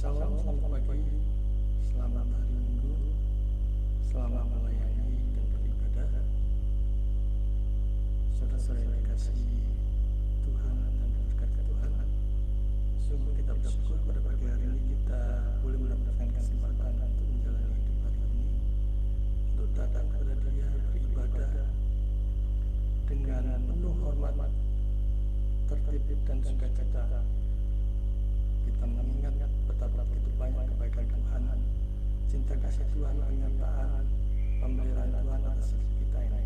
Salam, selamat pagi, selamat hari Minggu, selamat melayani dan beribadah. Saudara-saudara yang dikasihi Tuhan dan berkat Tuhan, sungguh kita bersyukur pada pagi hari ini kita boleh mendapatkan kesempatan untuk menjalani hidup hari ini, untuk datang kepada Dia beribadah dengan penuh hormat, tertib dan sukacita. Kita mengingat betapa begitu banyak kebaikan Tuhan, cinta kasih Tuhan, penyertaan, pemeliharaan Tuhan atas hidup kita ini.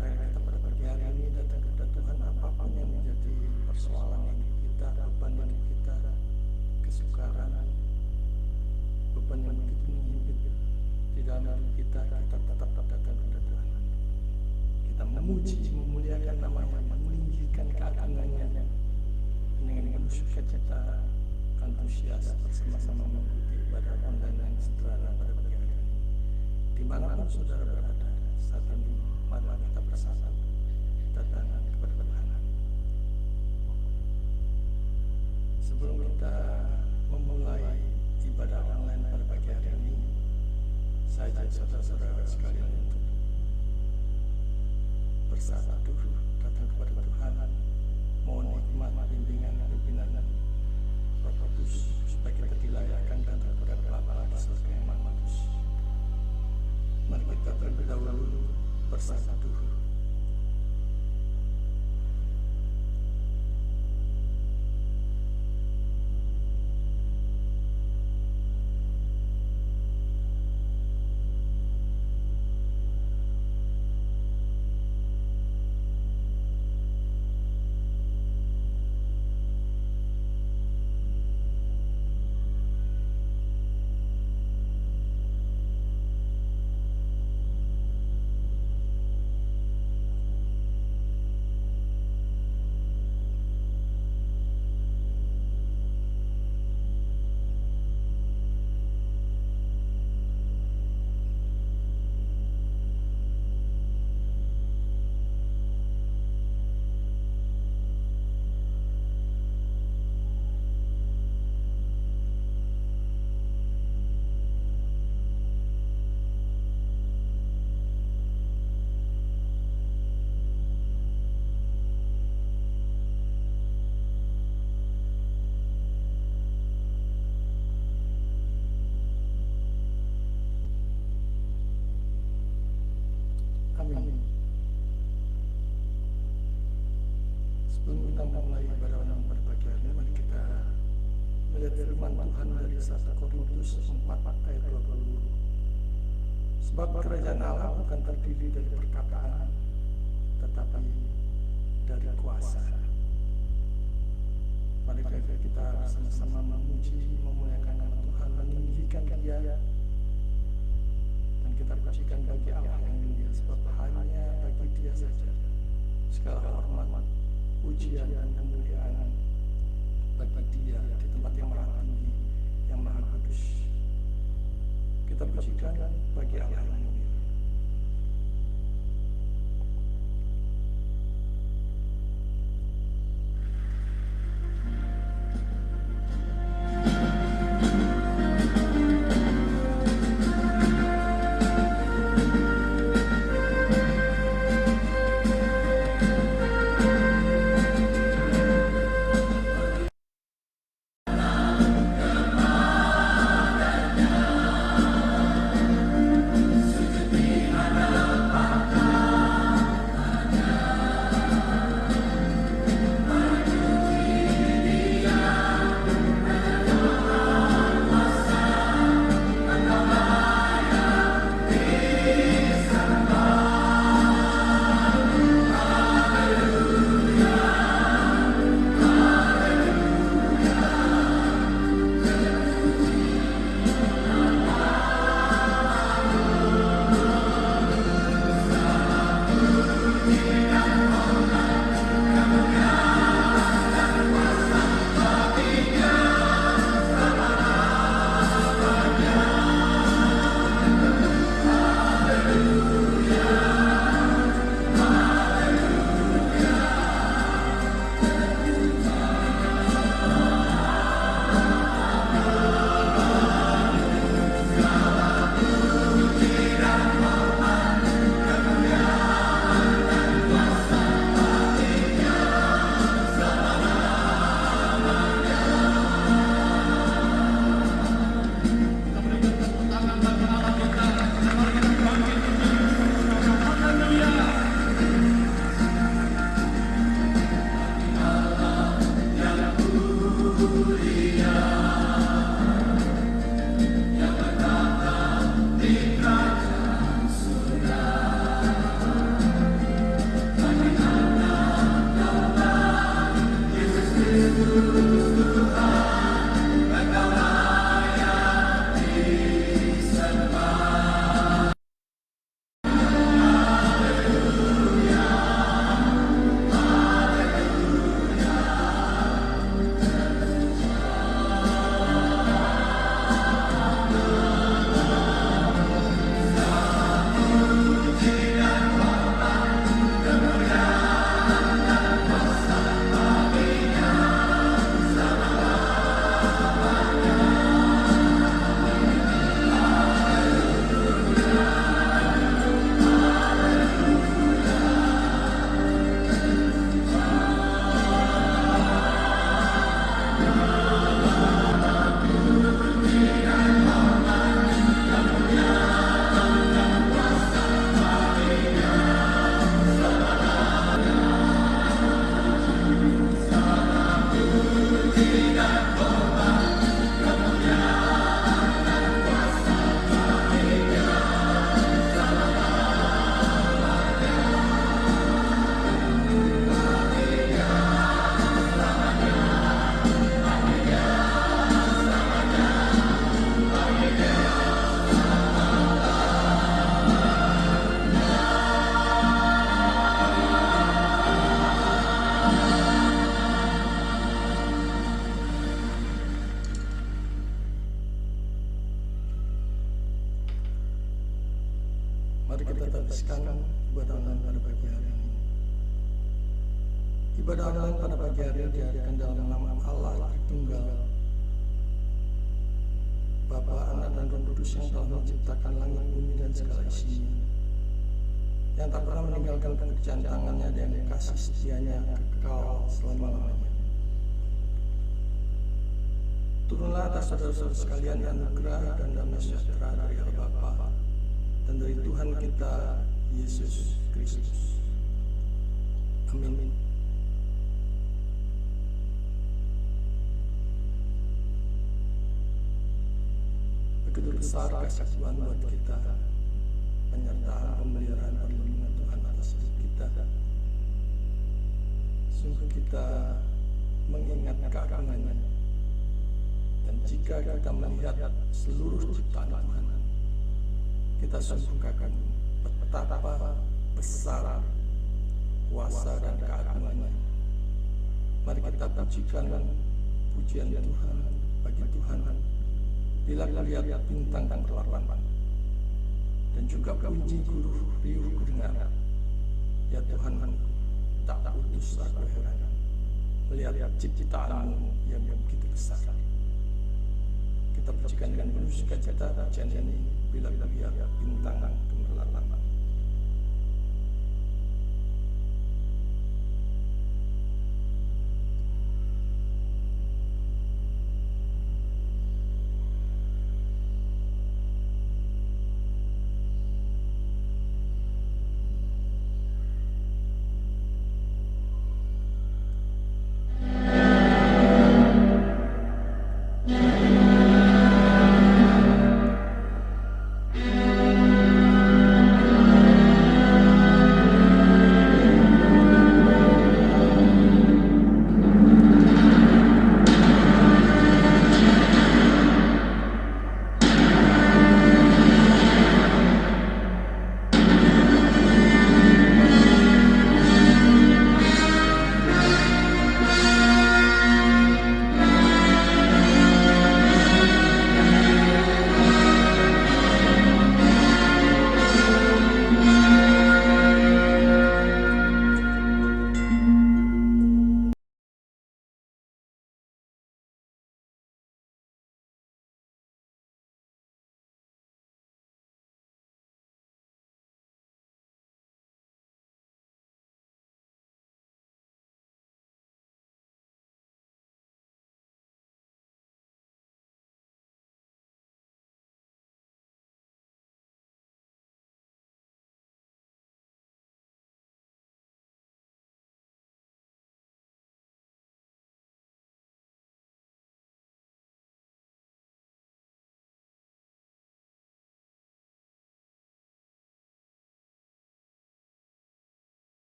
Baik kita pada pagi hari ini datang kepada Tuhan, apapun yang menjadi persoalan hidup kita, beban hidup kita, kesukaran, beban yang begitu menghimpit di dalam hidup kita tetap datang kepada Tuhan. Kita memuji, memuliakan nama-Nya, meninggikan keagungannya dengan penuh sukacita, antusias bersama-sama mengikuti ibadah online yang sederhana pada pagi hari ini. Dimanapun saudara berada, saat ini mari kita bersatu datang kepada Tuhan. Sebelum kita memulai ibadah online pada pagi hari ini, saya ajak saudara-saudara sekalian untuk bersatu datang kepada Tuhan, mohon hikmat, bimbingan, pimpinan Roh Kudus supaya kita dilayakkan datang kepada Bapa di surga yang Maha Kudus. Mari kita terlebih dahulu bersatu. Amin. Sebelum kita mulai ibadah online pada pagi hari ini, mari kita melihat firman Tuhan dari 1 Korintus 4 ayat 20. Sebab kerajaan Allah bukan terdiri dari perkataan, tetapi dari kuasa. Mari kita bersama-sama memuji, memuliakan nama Tuhan, meninggikan Dia, dan kita pujikan bagi Allah yang mulia, sebab hanya bagi Dia saja segala hormat, pujian dan kemuliaan bagi Dia di tempat yang maha tinggi, yang maha kudus. Kita pujikan bagi Allah yang mulia. Mari kita teruskan ibadah online pada pagi hari ini. Ibadah online pada pagi hari ini diadakan dalam nama Allah Tritunggal, Bapa, Anak, dan Roh Kudus yang telah menciptakan langit, bumi, dan segala isinya, yang tak pernah meninggalkan pekerjaan tangannya dan kasih setianya kekal selama-lamanya. Turunlah atas saudara-saudara sekalian anugerah dan damai sejahtera dari Allah Bapa dan dari Tuhan kita Yesus Kristus. Amin. Begitu besar kasih Tuhan buat kita, penyertaan, pemeliharaan, perlindungan Tuhan atas hidup kita. Sungguh kita mengingat keagungannya, dan jika kita melihat seluruh ciptaan Tuhan, kita sungguh akan betapa besar kuasa dan keagungannya. Mari kita pujikan pujian Tuhan bagi Tuhan. Bila lihat bintang dan berlapan, dan juga puji guru riuh kudengar, ya Tuhan, tak putus aku heran melihat ciptaanmu yang begitu besar. Kita pujikan dengan penuh sukacita pujian ini bila lihat bintang gemerlapan.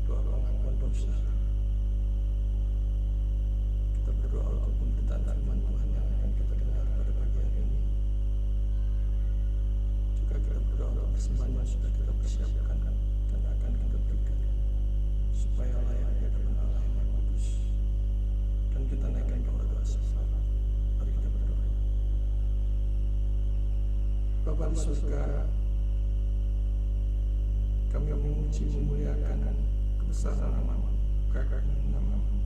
doa pengakuan dosa. Kita berdoa untuk pemberitaan firman Tuhan yang akan kita dengar pada pagi hari ini. Juga kita berdoa untuk persembahan yang sudah kita persiapkan dan akan kita berikan, supaya layak di hadapan Allah yang Maha Kudus. Dan kita naikkan doa syafaat. Mari kita berdoa. Bapa di surga, kami memuji memuliakan kebesaran nama-Mu, keagungan nama-Mu.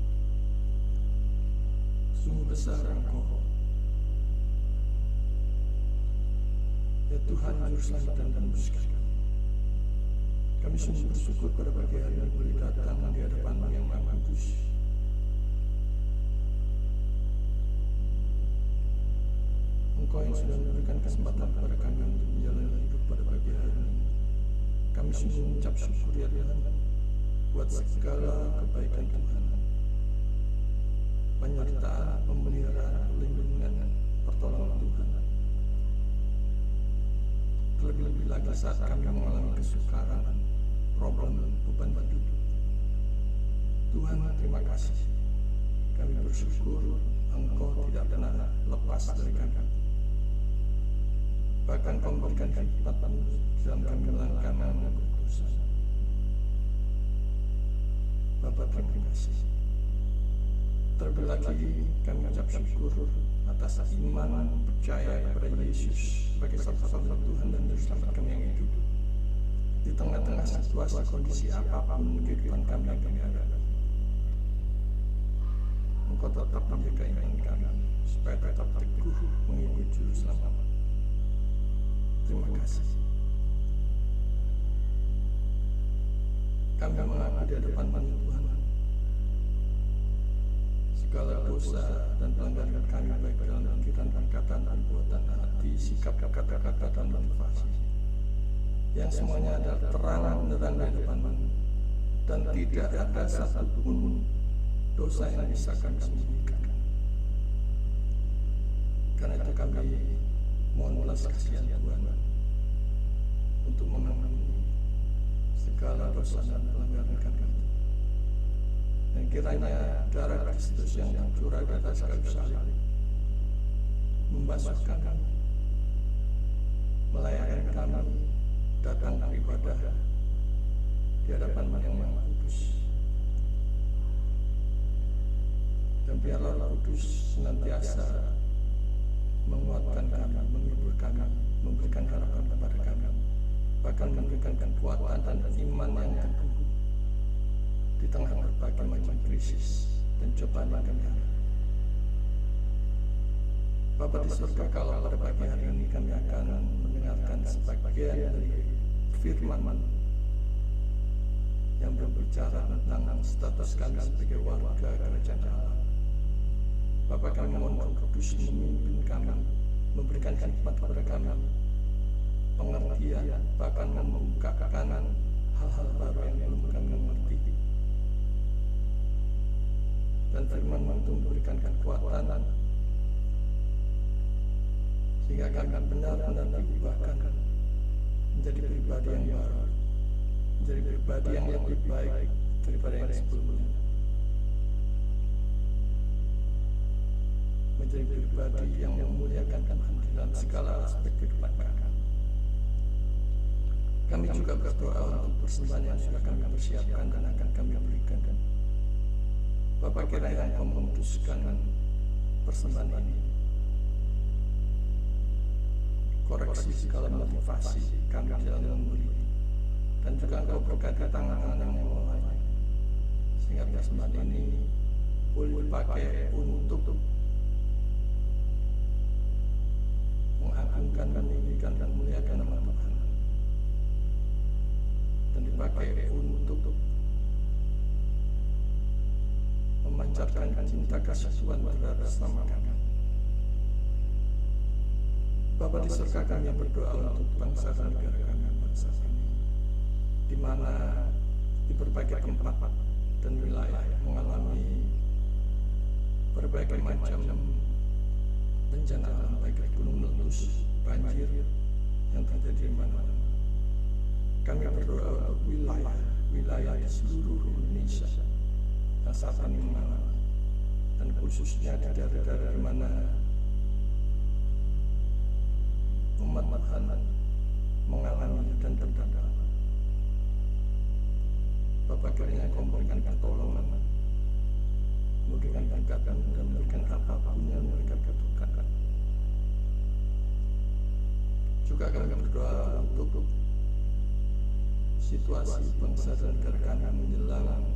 Sungguh besar Engkau, ya Tuhan Juru Selamat dan Penebus kami. Kami sungguh bersyukur pada pagi hari ini boleh datang di hadapan-Mu yang Maha Kudus. Engkau yang sudah memberikan kesempatan kepada kami untuk menjalani hidup pada pagi hari ini. Kami sungguh mengucap syukur ya Tuhan buat segala kebaikan Tuhan, penyertaan, pemeliharaan, perlindungan, pertolongan Tuhan. Terlebih-lebih lagi saat kami mengalami kesukaran, problem, beban hidup. Tuhan, terima kasih. Kami bersyukur Engkau tidak pernah lepas dari kami. Bahkan Kau memberikan hikmat-Mu dalam kami melangkah keputusan. Bapa, terima kasih. Terlebih lagi kami mengucap syukur atas iman percaya kepada Yesus sebagai satu-satunya Tuhan dan Juru Selamat kami yang hidup. Di tengah-tengah situasi kondisi apapun kehidupan kami yang kami hadapi, Engkau tetap menjaga iman kami supaya tetap teguh mengikuti Juru Selamat. Terima kasih. Kami mengaku di hadapan-Mu Tuhan segala dosa dan pelanggaran kami, baik dalam pikiran, perkataan, perbuatan, hati, sikap, kata-kata, dan motivasi, yang semuanya adalah terang menerang di hadapan-Mu, dan tidak ada satupun dosa yang bisa kami sembunyikan. Karena itu kami mohon belas kasihan Tuhan untuk mengampuni segala dosa dan pelanggaran kami. Dan kiranya darah Kristus yang tercurah di atas kayu salib membasuhkan kami, melayani kami datang beribadah di hadapan-Mu yang Maha Kudus. Dan biarlah Roh Kudus senantiasa menguatkan kami, menghibur kami, memberikan harapan kepada kami, bahkan memberikan kekuatan dan iman yang teguh di tengah berbagai macam krisis dan cobaan yang kami hadapi. Bapa di surga, kalau pada pagi hari ini kami akan mendengarkan sebagian dari firman yang berbicara tentang status kami sebagai warga kerajaan Allah. Bapa, kami mohon Roh Kudus memimpin kami, memberikan hikmat kepada kami, pengertian, bahkan membukakan hal-hal baru yang belum kami mengerti. Dan firman-Mu itu memberikan kekuatan sehingga kami benar-benar diubahkan menjadi pribadi yang baru, menjadi pribadi yang lebih baik daripada yang sebelumnya, menjadi pribadi yang memuliakan Tuhan dalam segala aspek kehidupan kami. Kami juga berdoa untuk persembahan yang sudah kami persiapkan dan akan kami berikan. Bapa, kiranya Engkau memutuskan persembahan ini, koreksi segala motivasi kami dalam memberi, dan juga Engkau berkati tangan yang memulai, sehingga persembahan ini boleh dipakai untuk mengagungkan, meninggikan, dan memuliakan nama Tuhan, dan dipakai untuk memancarkan cinta kasih Tuhan terhadap sesama kami. Bapa di surga, kami berdoa untuk bangsa dan negara kami pada saat ini, di mana di berbagai tempat dan wilayah mengalami berbagai macam bencana alam, baik gunung meletus, banjir yang terjadi di mana-mana. Kami berdoa untuk wilayah di seluruh Indonesia yang saat ini mengalami, dan khususnya di daerah-daerah di mana umat Tuhan mengalami dan terdampak. Bapak kiranya Kau memberikan pertolongan, memberikan berkatan, dan memberikan apapun yang mereka butuhkan. Juga kami berdoa untuk situasi bangsa dan negara kami menjelang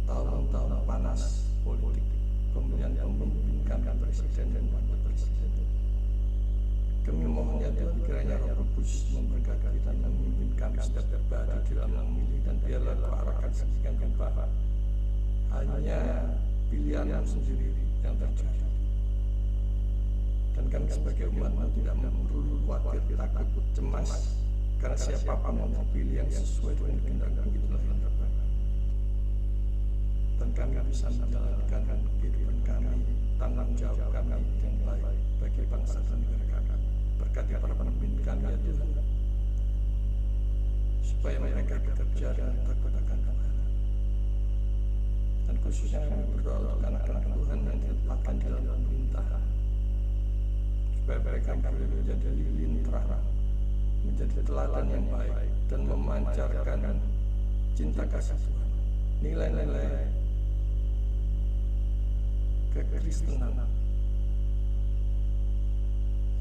tahun-tahun panas politik, pemilihan pemimpin kami, presiden dan wakil presiden. Kami mohon ya Tuhan, kiranya Roh Kudus memberkati dan memimpin kami setiap pribadi dalam memilih, dan biarlah Kau arahkan sedemikian rupa hanya pilihan sendiri yang terjadi. Dan kami sebagai umat tidak perlu khawatir, takut, cemas, karena siapapun yang terpilih yang sesuai dengan kehendak itulah yang terbaik. Dan kami bisa menjalankan kehidupan kami, tanggung jawab kami yang baik bagi bangsa dan negara kami. Berkati para pemimpin kami ya Tuhan, supaya mereka bekerja dan takut akan Tuhan. Dan khususnya kami berdoa untuk anak-anak Tuhan yang ditempatkan di dalam pemerintahan, supaya mereka boleh menjadi lilin terang, menjadi teladan yang baik, dan memancarkan cinta kasih Tuhan, nilai-nilai kekristenan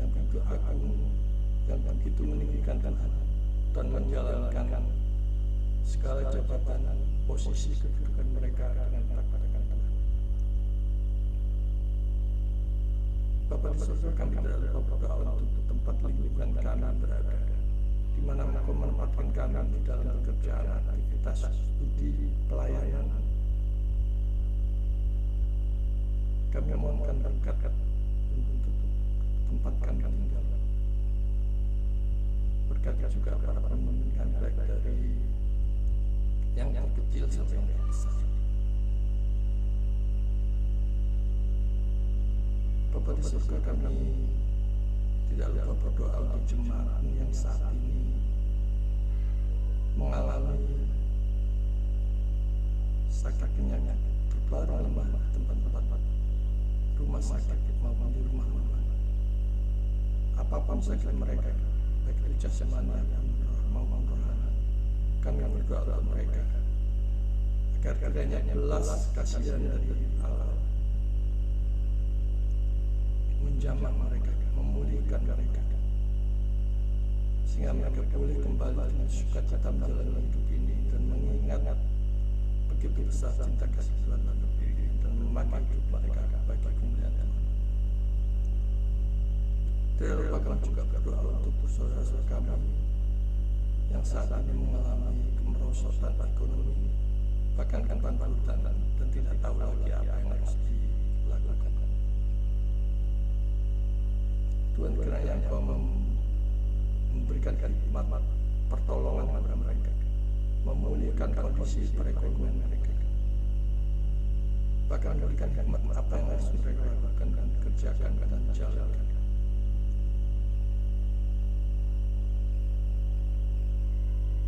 yang begitu agung, yang begitu meninggikan Tuhan, dan menjalankan segala jabatan, posisi kedudukan mereka dengan takut akan Tuhan. Bapa di surga, kami tidak lupa berdoa untuk tempat lingkungan kami berada, di mana Engkau menempatkan kami di dalam pekerjaan, aktivitas, studi, pelayanan. Kami mohonkan berkat untuk tempat kami tinggal. Berkati juga para pemimpin kami, baik dari yang kecil sampai yang besar. Bapa di surga, kami tidak lupa berdoa untuk jemaat yang saat ini mengalami sakit penyakit, berbaring lemah di tempat-tempat rumah sakit maupun di rumah-rumah. Apapun sakit mereka, baik dari jasmani maupun rohani, kami berdoa untuk mereka agar kiranya belas kasihan dari Allah menjamah mereka, memulihkan mereka, sehingga mereka boleh kembali dengan sukacita menjalani hidup ini dan mengingat begitu besar cinta kasih Tuhan dalam diri, dan memakai hidup mereka bagi kemuliaan Tuhan. Tidak lupa kami juga berdoa untuk saudara-saudara kami yang saat ini mengalami kemerosotan ekonomi, bahkan kebangkrutan, dan tidak tahu lagi apa yang harus dilakukan. Tuhan, kiranya Engkau memberikan hikmat pertolongan kepada mereka, memulihkan kondisi perekonomian mereka, bahkan memberikan hikmat apa yang harus mereka lakukan dan kerjakan dan jalankan.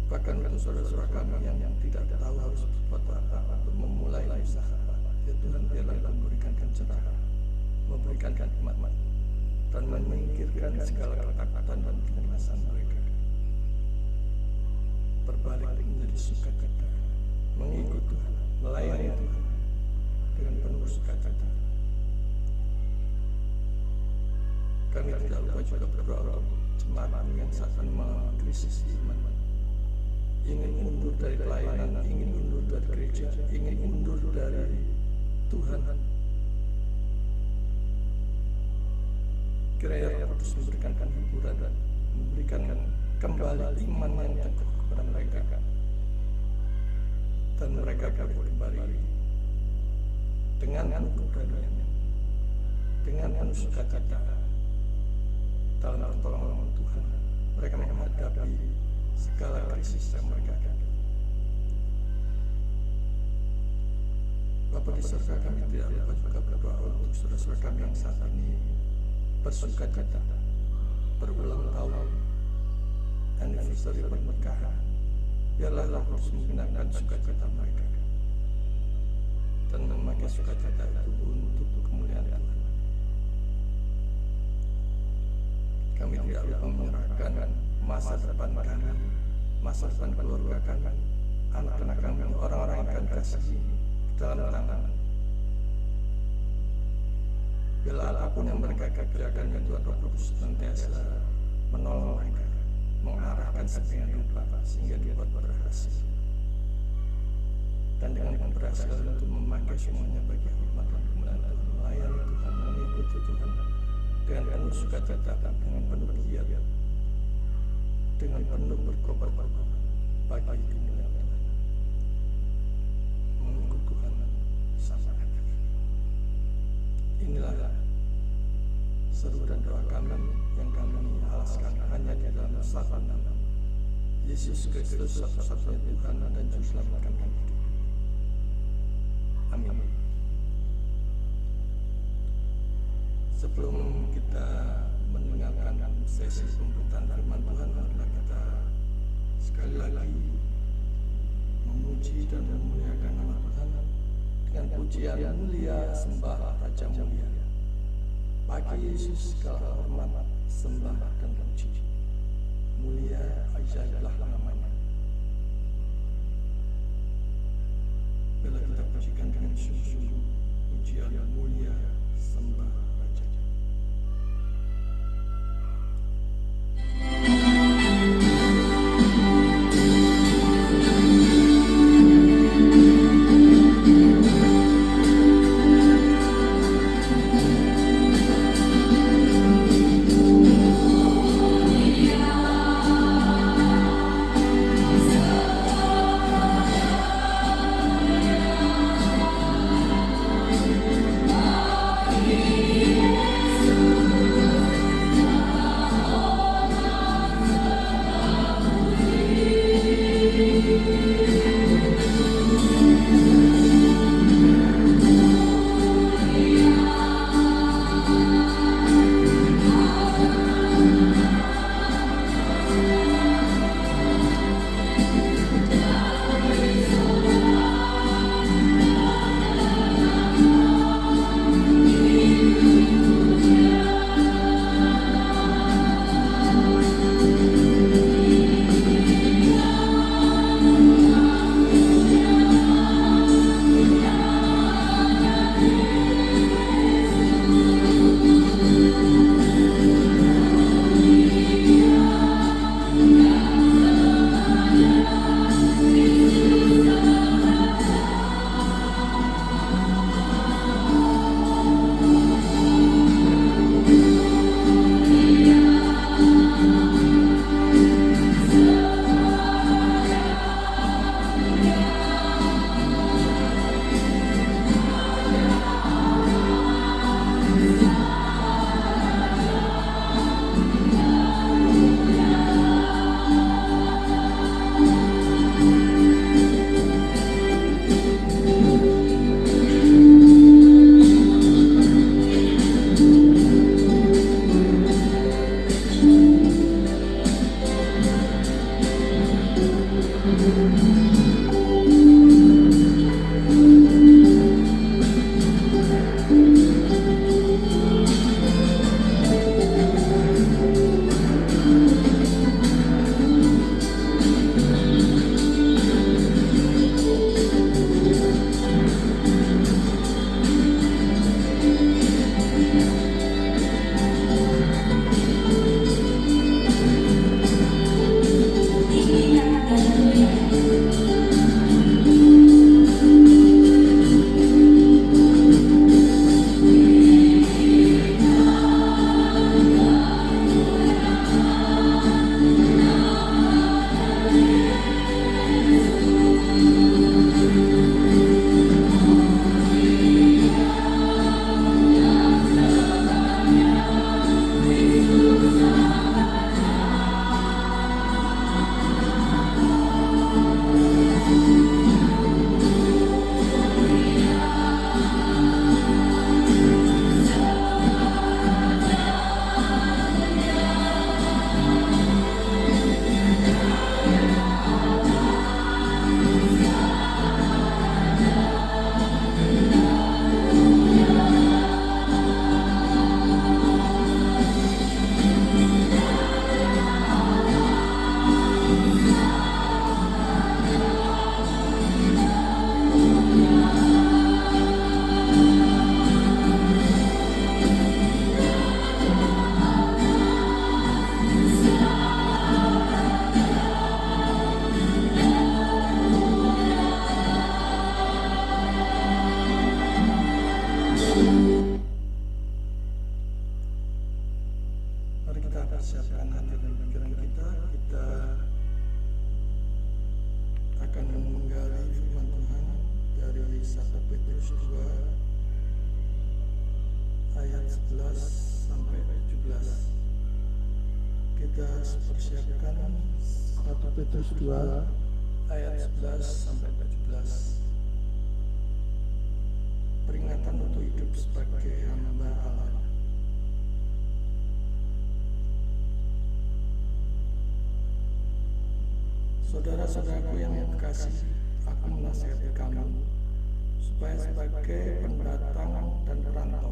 Bahkan untuk saudara-saudara kami yang tidak tahu harus berbuat apa untuk memulai usaha, ya Tuhan, biarlah Engkau memberikan cerahan, memberikan hikmat, dan menyingkirkan segala ketakutan dan kecemasan mereka, berbalik menjadi sukacita, mengikut Tuhan, melayani Tuhan dengan penuh sukacita. Kami tidak lupa juga berdoa untuk jemaat yang saat ini mengalami krisis iman, ingin mundur dari pelayanan, ingin mundur dari gereja, ingin mundur dari Tuhan. Kiranya Roh Kudus memberikan hiburan dan memberikan kembali iman yang teguh kepada mereka, dan mereka boleh kembali dengan penuh keberanian, dengan penuh sukacita dalam pertolongan Tuhan. Mereka menghadapi segala krisis yang mereka hadapi. Bapa di surga, kami tidak lupa juga berdoa untuk saudara-saudara kami yang saat ini bersukacita berulang tahun anniversary pernikahan, Biarlah Roh Kudus menggenapi sukacita mereka dan memakai sukacita itu untuk kemuliaan Tuhan. Kami tidak lupa menyerahkan masa depan kami, masa depan keluarga kami, anak-anak kami, orang-orang yang kami kasihi ke dalam tangan. Bila apapun yang mereka kerjakan, ya Tuhan, Roh Kudus senantiasa menolong mereka, mengarahkan sampai lupa sehingga dapat berhasil. Dan dengan keberhasilan itu memakai semuanya bagi hormat dan kemuliaan Tuhan, melayani Tuhan, mengikuti Tuhan dengan penuh sukacita, dengan penuh giat, dengan penuh berkorban bagi kemuliaan Tuhan, mengikut Tuhan sampai akhir. Inilah seru dan doa kami yang kami alaskan hanya di dalam satu nama, Yesus Kristus, satu-satunya Tuhan dan Juru Selamat kami. Amin. Sebelum kita mendengarkan sesi pemberitaan firman Tuhan, marilah kita sekali lagi memuji dan memuliakan nama Tuhan dengan pujian mulia sembah Raja Mulia. Bagi Yesus segala hormat, sembah dan puji. Mulia ajaiblah namanya. Bila kita pujikan dengan sungguh-sungguh, pujian mulia sembah Raja. Amin. Persiapkan 1 Petrus 2 ayat 11 sampai 17. Peringatan untuk hidup sebagai hamba Allah. Saudara-saudaraku yang terkasih, aku menasihati kamu supaya sebagai pendatang dan perantau,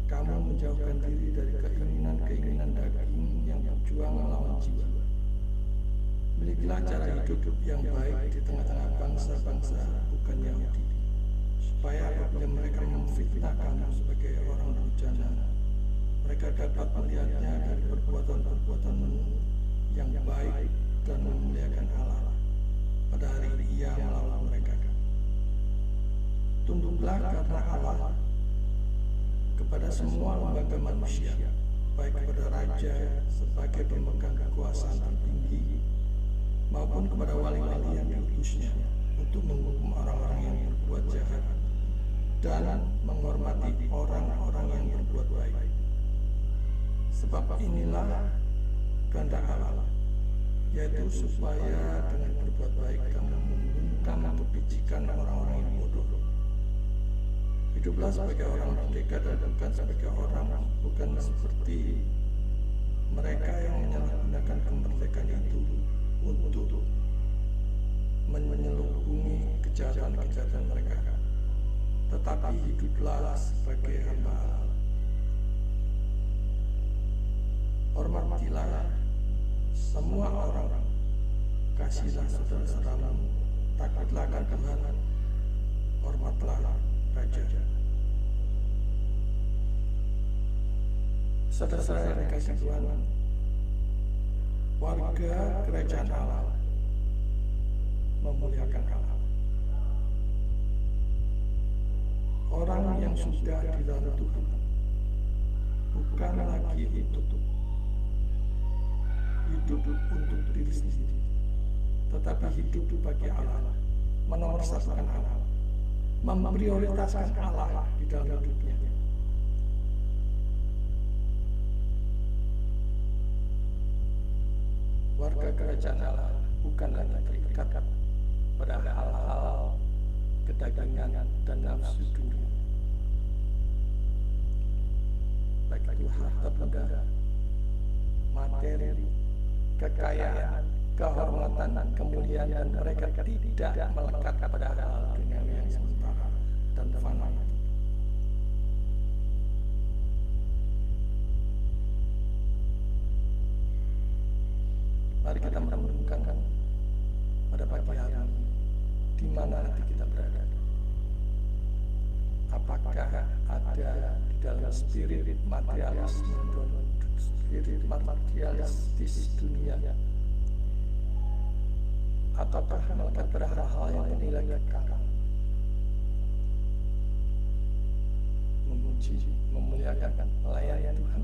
kamu menjauhkan diri dari keinginan-keinginan daging yang berjuang melawan jiwa. Milikilah cara hidup yang baik di tengah-tengah bangsa-bangsa bukan Yahudi, supaya apabila mereka memfitnah kamu sebagai orang durjana, mereka dapat melihatnya dari perbuatan-perbuatanmu yang baik dan memuliakan Allah pada hari Ia melawan mereka. Tunduklah karena Allah kepada semua lembaga manusia, baik kepada raja sebagai pemegang kekuasaan tertinggi, maupun kepada wali-wali yang diutusnya untuk menghukum orang-orang yang berbuat jahat dan menghormati orang-orang yang berbuat baik. Sebab inilah kehendak Allah, yaitu supaya dengan berbuat baik kamu membungkam kepicikan orang-orang yang bodoh. Hiduplah sebagai orang merdeka dan bukan seperti mereka yang menyalahgunakan kemerdekaan itu untuk menyelubungi kejahatan-kejahatan mereka. Tetapi hiduplah sebagai hamba Allah. Hormatilah semua orang, kasihlah saudara-saudaramu, takutlah akan Tuhan, hormatlah raja. Saudara-saudara yang dikasihi Tuhan, warga kerajaan Allah memuliakan Allah. Orang yang sudah di dalam Tuhan bukan lagi hidup untuk diri sendiri, tetapi hidup bagi Allah, menomorsatukan Allah, memprioritaskan Allah di dalam hidupnya. Warga kerajaan Allah bukan lagi terikat pada hal-hal kedagingan dan nafsu dunia, baik itu harta benda, materi, kekayaan, kehormatan, kemuliaan, dan mereka tidak melekat pada hal dunia yang sementara dan fana. Mari kita merenungkan pada pagi hari di mana hati kita berada. Apakah ada di dalam spirit materialisme dan spirit materialistis dunia, ataukah melekat pada hal-hal yang bernilai kekal, memuji, memuliakan, melayani Tuhan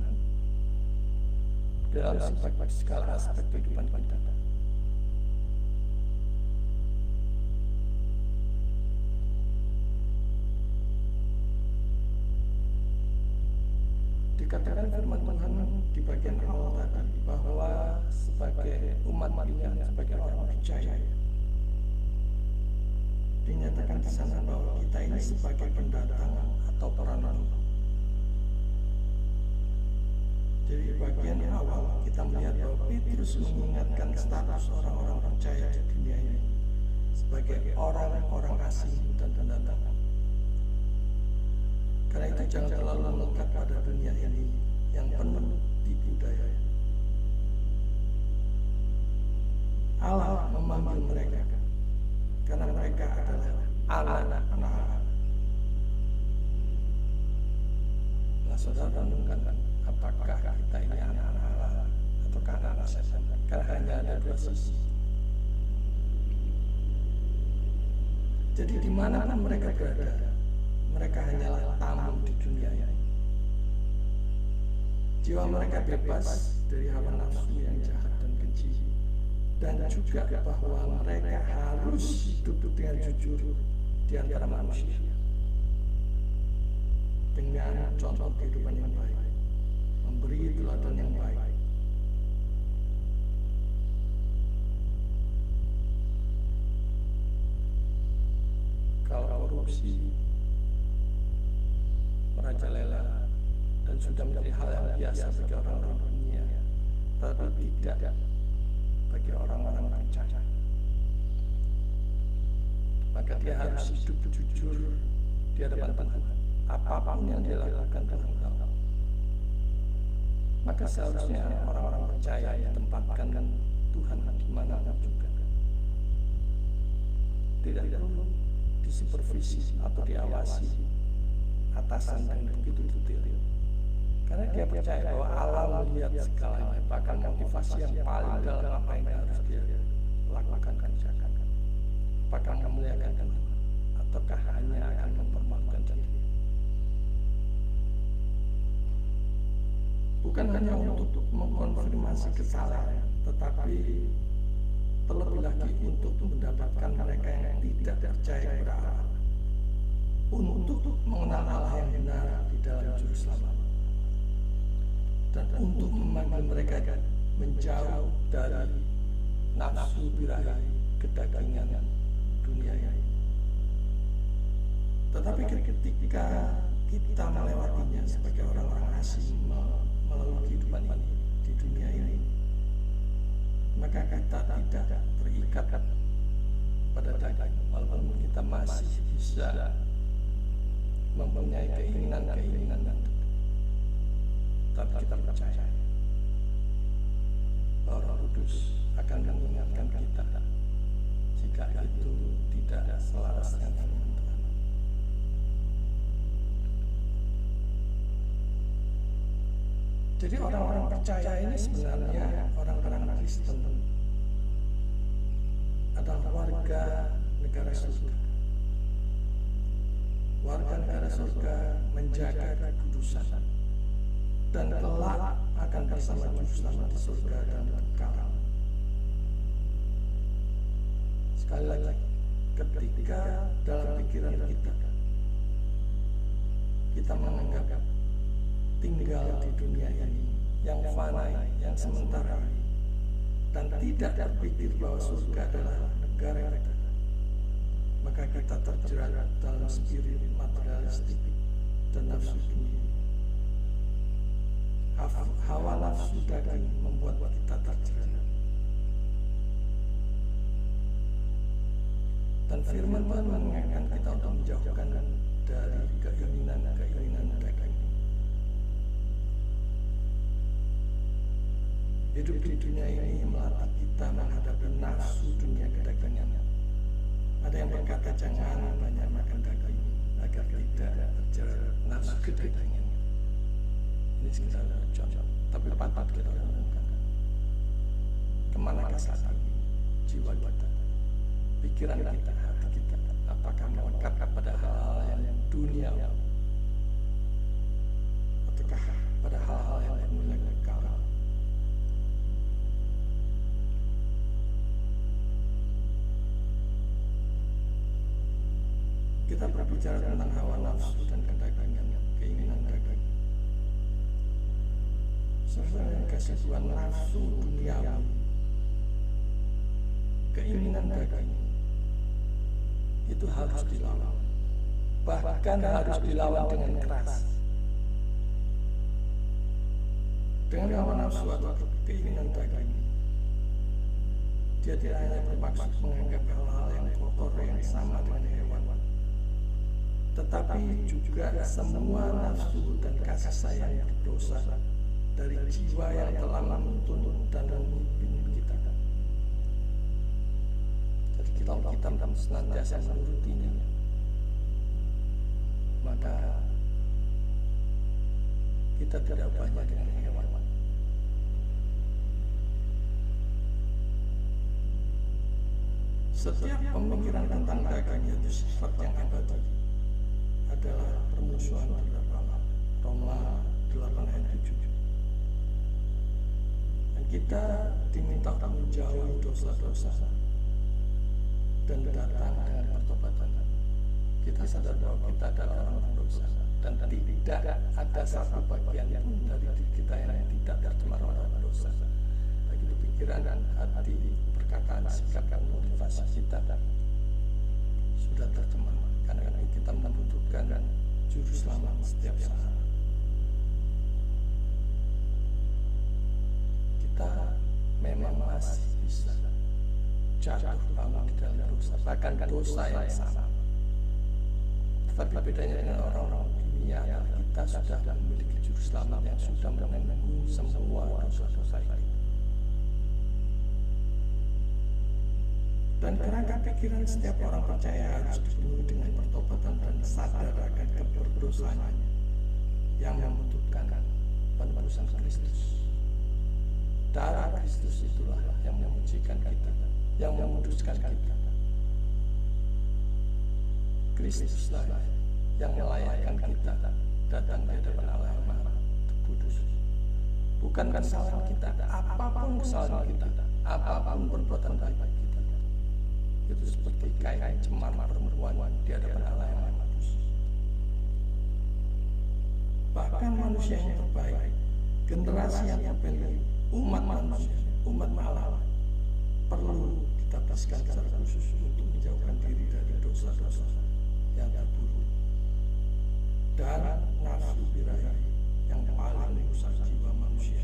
dalam segala aspek kehidupan kita. Dikatakan firman Tuhan di bagian awal tadi bahwa sebagai umat Tuhan, sebagai orang percaya, dinyatakan di sana bahwa kita ini sebagai pendatang atau perantau. Jadi bagian awal kita melihat bahwa Petrus mengingatkan status orang-orang percaya di dunia ini sebagai orang-orang asing dan pendatang. Karena itu jangan terlalu melekat pada dunia ini yang penuh tipu daya. Allah memanggil mereka karena mereka adalah anak-anak Allah. Nah, saudara renungkan, apakah kita ini anak-anak Allah atau anak-anak setan? Karena hanya ada dua sisi. Jadi dimanapun mereka berada, mereka hanyalah tamu di dunia ini. Jiwa mereka bebas dari hawa nafsu yang jahat dan keji, dan juga bahwa mereka harus hidup dengan jujur di antara manusia dengan contoh kehidupan yang baik, memberi teladan yang baik, korupsi merajalela dan sudah menjadi hal yang biasa bagi orang-orang dunia, tetapi tidak bagi orang-orang percaya. Maka dia harus hidup jujur di hadapan Tuhan. Apapun yang dia lakukan Tuhan tahu. Maka seharusnya orang-orang percaya ditempatkan Tuhan dimanapun juga. Tidak perlu disupervisi atau diawasi atasan dan begitu detail. Karena dia percaya bahwa Allah melihat segalanya, bahkan motivasi yang paling dalam apa yang harus dia lakukan, kerjakan. Apakah memuliakan Tuhan ataukah hanya akan mempermalukan diri. Bukan hanya untuk mengkonfirmasi kesalahan, tetapi terlebih lagi untuk mendapatkan mereka yang tidak percaya kepada Allah, untuk mengenal Allah yang benar di dalam juru selamat, dan untuk memanggil mereka menjauh dari nafsu birahi kedagingan dunia ini. Tetapi ketika kita melewatinya sebagai orang-orang asing melalui kehidupan ini di dunia ini, maka kita tidak terikat pada daging, walaupun kita masih bisa mempunyai keinginan-keinginan, tapi kita percaya bahwa Roh Kudus akan mengingatkan kita jika itu tidak selaras dengan firman Tuhan. Jadi orang-orang percaya ini sebenarnya orang-orang Kristen adalah warga negara surga. Warga negara surga menjaga kekudusan dan kelak akan bersama Juru Selamat di surga dan kekal. Sekali lagi, ketika dalam pikiran kita menganggap tinggal di dunia ini yang fana, yang sementara, dan tidak berpikir bahwa surga adalah negara kita, maka kita terjerat dalam spirit materialistik dan nafsu dunia. Hawa nafsu daging membuat kita terjerat. Dan firman Tuhan mengingatkan kita untuk menjauhkan dari keinginan daging. Hidup di dunia ini melatih kita menghadapi nafsu dunia kedagingan. Ada yang berkata jangan banyak makan daging agar tidak terjerat nafsu kedagingan. Ini sekedar contoh, tapi patut kita renungkan. Kemana saat ini jiwa kita, pikiran kita, hati kita, apakah melekat pada hal-hal yang dunia, ataukah pada hal-hal yang bernilai kekal? Kita berbicara tentang hawa nafsu dan kedagingan, keinginan daging. Sesuai dengan kesesuaian nafsu duniawi, keinginan daging itu harus dilawan, bahkan harus dilawan dengan keras. Dengan hawa nafsu atau keinginan daging, dia tidak hanya bermaksud menganggap hal-hal yang kotor yang sama dengan hewan, tetapi juga semua nafsu dan kasih sayang yang berdosa dari jiwa yang telah menuntun dan memimpin kita. Jadi kita senantiasa menurutinya, maka kita tidak banyak dengan hewan. Setiap pemikiran tentang daging yaitu sifat yang abadi adalah permusuhan terhadap Allah. Roma 8 ayat 7. Dan kita diminta untuk menjauhi dosa-dosa dan datang dengan pertobatan. Kita sadar bahwa kita adalah orang berdosa dan tidak ada satu bagian pun dari diri kita yang tidak tercemar oleh dosa. Baik itu pikiran dan hati, perkataan, sikap dan motivasi kita sudah tercemar. Karena itu Juru Selamat setiap saat. Kita memang masih bisa jatuh bangun di dalam dosa, bahkan dosa yang sama. Tetapi bedanya dengan orang-orang dunia, kita sudah memiliki Juru Selamat yang sudah menanggung semua dosa-dosa itu. Dan kerangka pikiran setiap orang percaya harus dipenuhi dengan pertobatan dan sadar akan keberdosaannya yang membutuhkan penebusan Kristus. Darah Kristus itulah yang menyucikan kita, yang memuduskan kita. Kristuslah yang melayakkan kita datang di hadapan Allah yang Maha Kudus. Bukan kesalahan kita, apapun kesalahan kita, apapun perbuatan baik kita, itu seperti kain cemar perempuan di hadapan Allah yang Maha Kudus. Bahkan manusia yang terbaik, generasi yang terpilih, umat manusia, umat Allah, perlu ditabiskan secara khusus untuk menjauhkan diri dari dosa-dosa yang terburuk dan nafsu birahi yang paling merusak jiwa manusia.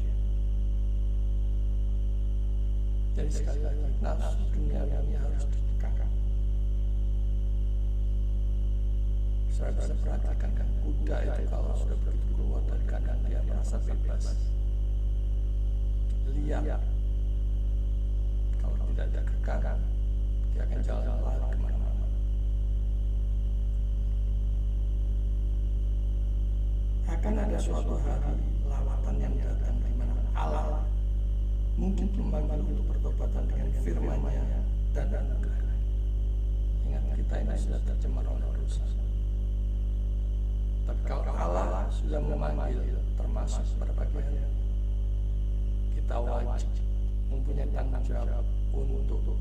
Jadi sekali lagi, nafsu dunia ini harus ditekan. Saya bisa perhatikan kan, kuda itu kalau sudah begitu keluar dari kandang dia merasa bebas, liar. Kalau tidak ada kekang, dia akan jalan lari kemana-mana. Akan ada suatu hari lawatan yang datang di mana Allah mungkin memanggil untuk pertobatan dengan firman-Nya dan anugerah. Ingat, kita ini sudah tercemar oleh dosa. Tapi kalau Allah sudah memanggil, termasuk berbagai hal, kita wajib mempunyai tanggung jawab untuk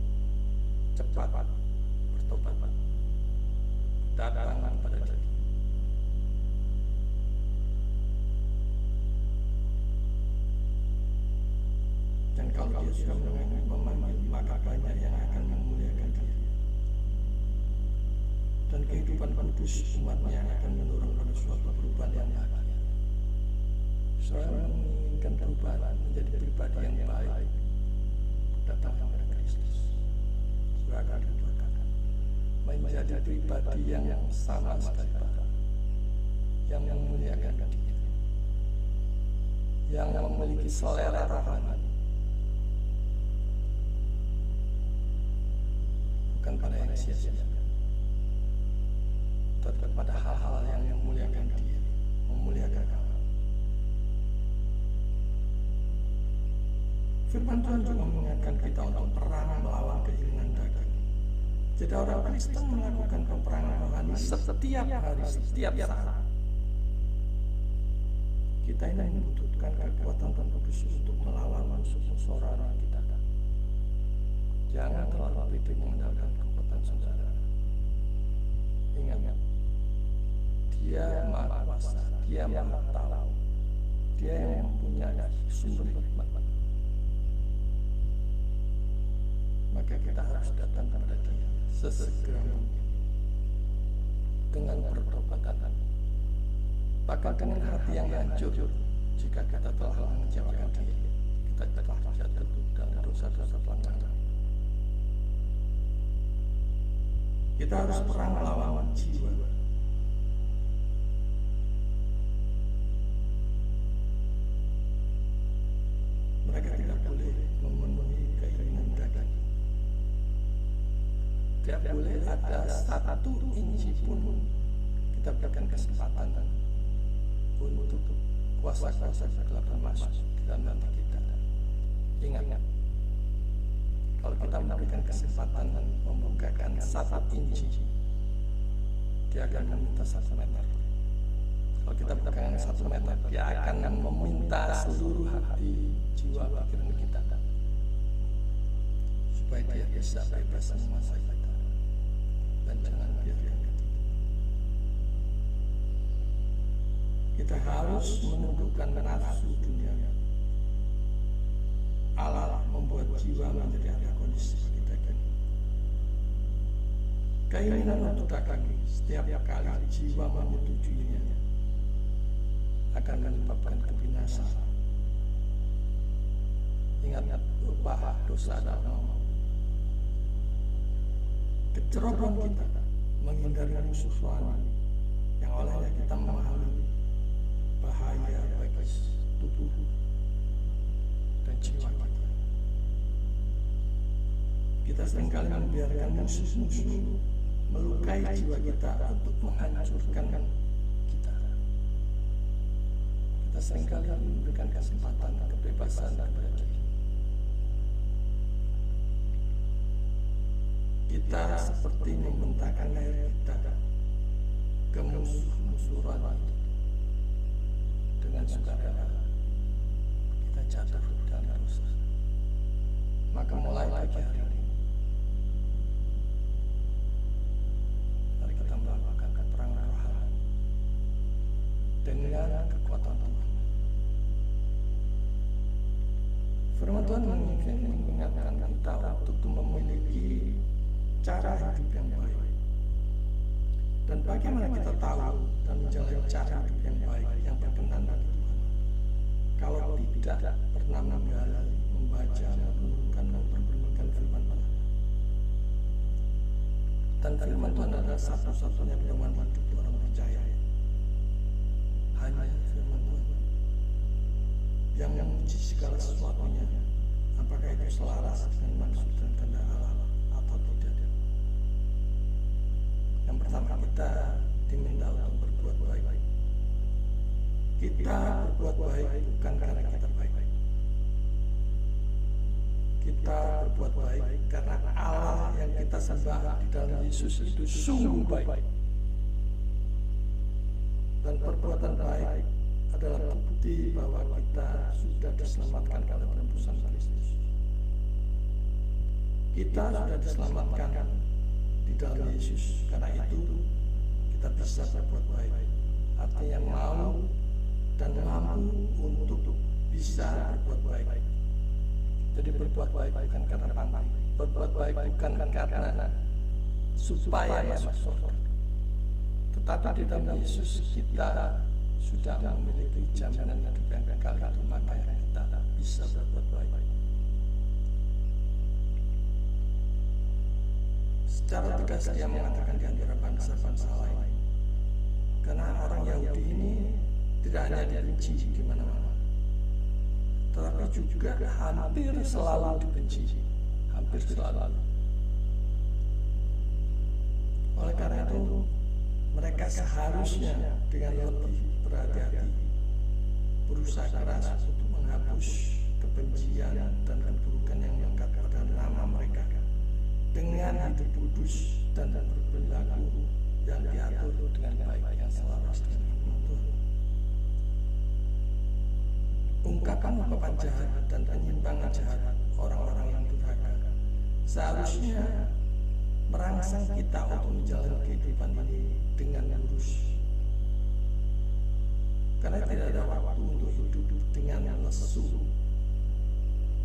cepat bertobat, datang pada Dia. Dan kalau Dia sudah memanggil, maka banyak yang akan memuliakan Dia. Dan kehidupan kudus umat-Nya akan mendorong pada suatu perubahan yang bahagia. Seorang menginginkan perubahan menjadi pribadi yang baik, datang kepada Kristus. Surga dikatakan menjadi pribadi yang sama sekali baik, yang memuliakan Dia, yang memiliki selera rohani, bukan pada yang sia-sia, tetapi pada hal-hal yang memuliakan Dia, memuliakan Allah. Firman Tuhan juga mengingatkan kita untuk perang melawan keinginan daging. Jadi orang Kristen melakukan peperangan rohani setiap hari, setiap saat. Kita ini membutuhkan kekuatan Tuhan Kudus untuk melawan musuh-musuh rohani kita. Jangan terlalu teliti mengandalkan kekuatan saudara. Ingat, Dia Maha Kuasa, Dia Maha Tahu, Dia yang mempunyai sumber hikmat. Maka kita harus datang kepada Dia sesegera mungkin dengan bertobatan, bahkan dengan hati yang hancur. Jika kita telah mengecewakan Dia, kita telah jatuh dalam dosa-dosa pelanggaran. Kita harus perang melawan jiwa. Mereka tidak boleh memenuhi keinginan daging. Tidak boleh ada satu inci pun kita berikan kesempatan untuk kuasa-kuasa kegelapan masuk ke dalam hati kita. Ingat, kalau kita memberikan kesempatan membukakan satu inci, Dia akan meminta 1 meter. Kalau kita bukakan 1 meter, Dia akan meminta seluruh hati, jiwa, pikiran kita, supaya Dia bisa bebas menguasai kita. Dan jangan biarkan kita harus menundukkan nafsu dunia. Allah membuat jiwa menjadi antagonis bagi daging. keinginan untuk dagang setiap kali jiwa menyetujuinya akan menyebabkan kebinasaan. Ingat, upah dosa adalah maut. Kecerobohan kita menghindari musuh rohani yang olehnya kita memahami bahaya bagi tubuh dan jiwa kita. Kita seringkali membiarkan musuh-musuh melukai jiwa kita untuk menghancurkan kita. Kita seringkali memberikan kesempatan kebebasan kepada diri. Kita seperti membentangkan leher kita ke musuh-musuh rohani. Dengan sukarela kita jatuh dalam dosa. Maka mulai pagi hari ini, mari kita melakukan peperangan rohani dengan kekuatan Tuhan. Firman Tuhan mengingatkan kita untuk memiliki cara hidup yang baik. Dan bagaimana kita tahu dan menjalani cara hidup yang baik yang berkenan bagi Tuhan kalau tidak pernah menggali, membaca, merenungkan, memperhatikan firman Tuhan. Dan firman Tuhan adalah satu-satunya pedoman hidup orang percaya. Hanya firman Tuhan yang menguji segala sesuatunya, apakah itu selaras dengan maksud dan kehendak Allah atau tidak. Yang pertama, kita diminta untuk berbuat baik. Kita berbuat baik bukan karena kita baik. Kita berbuat baik karena Allah yang kita sembah di dalam Yesus itu sungguh baik. Dan perbuatan baik adalah bukti bahwa kita sudah diselamatkan oleh penebusan Kristus. Kita sudah diselamatkan di dalam Yesus. Karena itu kita bisa berbuat baik. Artinya mau dan mampu untuk bisa berbuat baik. Jadi berbuat baik bukan karena pandai. Berbuat baik bukan karena supaya masuk surga. Tetapi di dalam Yesus kita sudah memiliki jaminan hidup yang kekal, maka kita bisa berbuat baik. Secara tegas dia mengatakan di antara bangsa-bangsa lain, karena orang Yahudi ini tidak hanya dibenci di mana-mana, tetapi juga hampir selalu dibenci, hampir selalu. Oleh karena itu, mereka seharusnya dengan lebih berhati-hati berusaha keras untuk menghapus kebencian dan keburukan yang melekat pada nama mereka dengan hidup kudus dan berperilaku yang diatur dengan baik yang selaras dengan Tuhan. Ungkapan jahat dan penyimpangan jahat orang-orang yang durhaka seharusnya merangsang kita untuk menjalani kehidupan ini dengan lurus. Karena tidak ada waktu untuk hidup dengan lesu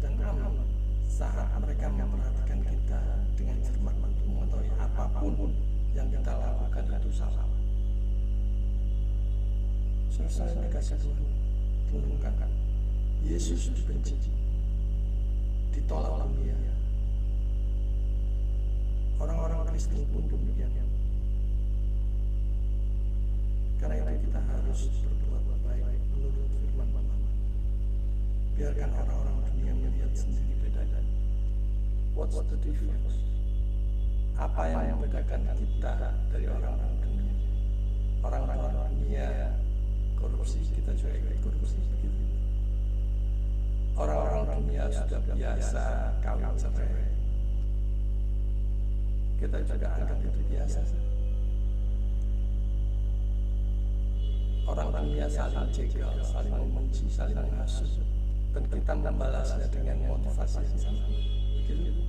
dan aman saat mereka memperhatikan kita dengan cermat untuk mengetahui apapun yang kita lakukan itu salah. Selesai dikasih Tuhan, renungkan. Yesus dibenci, ditolak dunia. Orang-orang Kristen pun demikian. Karena itu kita harus berbuat baik menurut firman Tuhan. Biarkan orang-orang dunia melihat sendiri bedanya. What's the difference? Apa yang membedakan kita dari orang-orang dunia? Orang-orang dunia korupsi, kita juga ikut korupsi begitu. Orang-orang dunia sudah biasa kawin cerai. Kita juga anggap itu biasa. Orang dunia saling jegal, saling membenci, saling menghasut, dan kita membalasnya dengan motivasi yang sama. Begitu?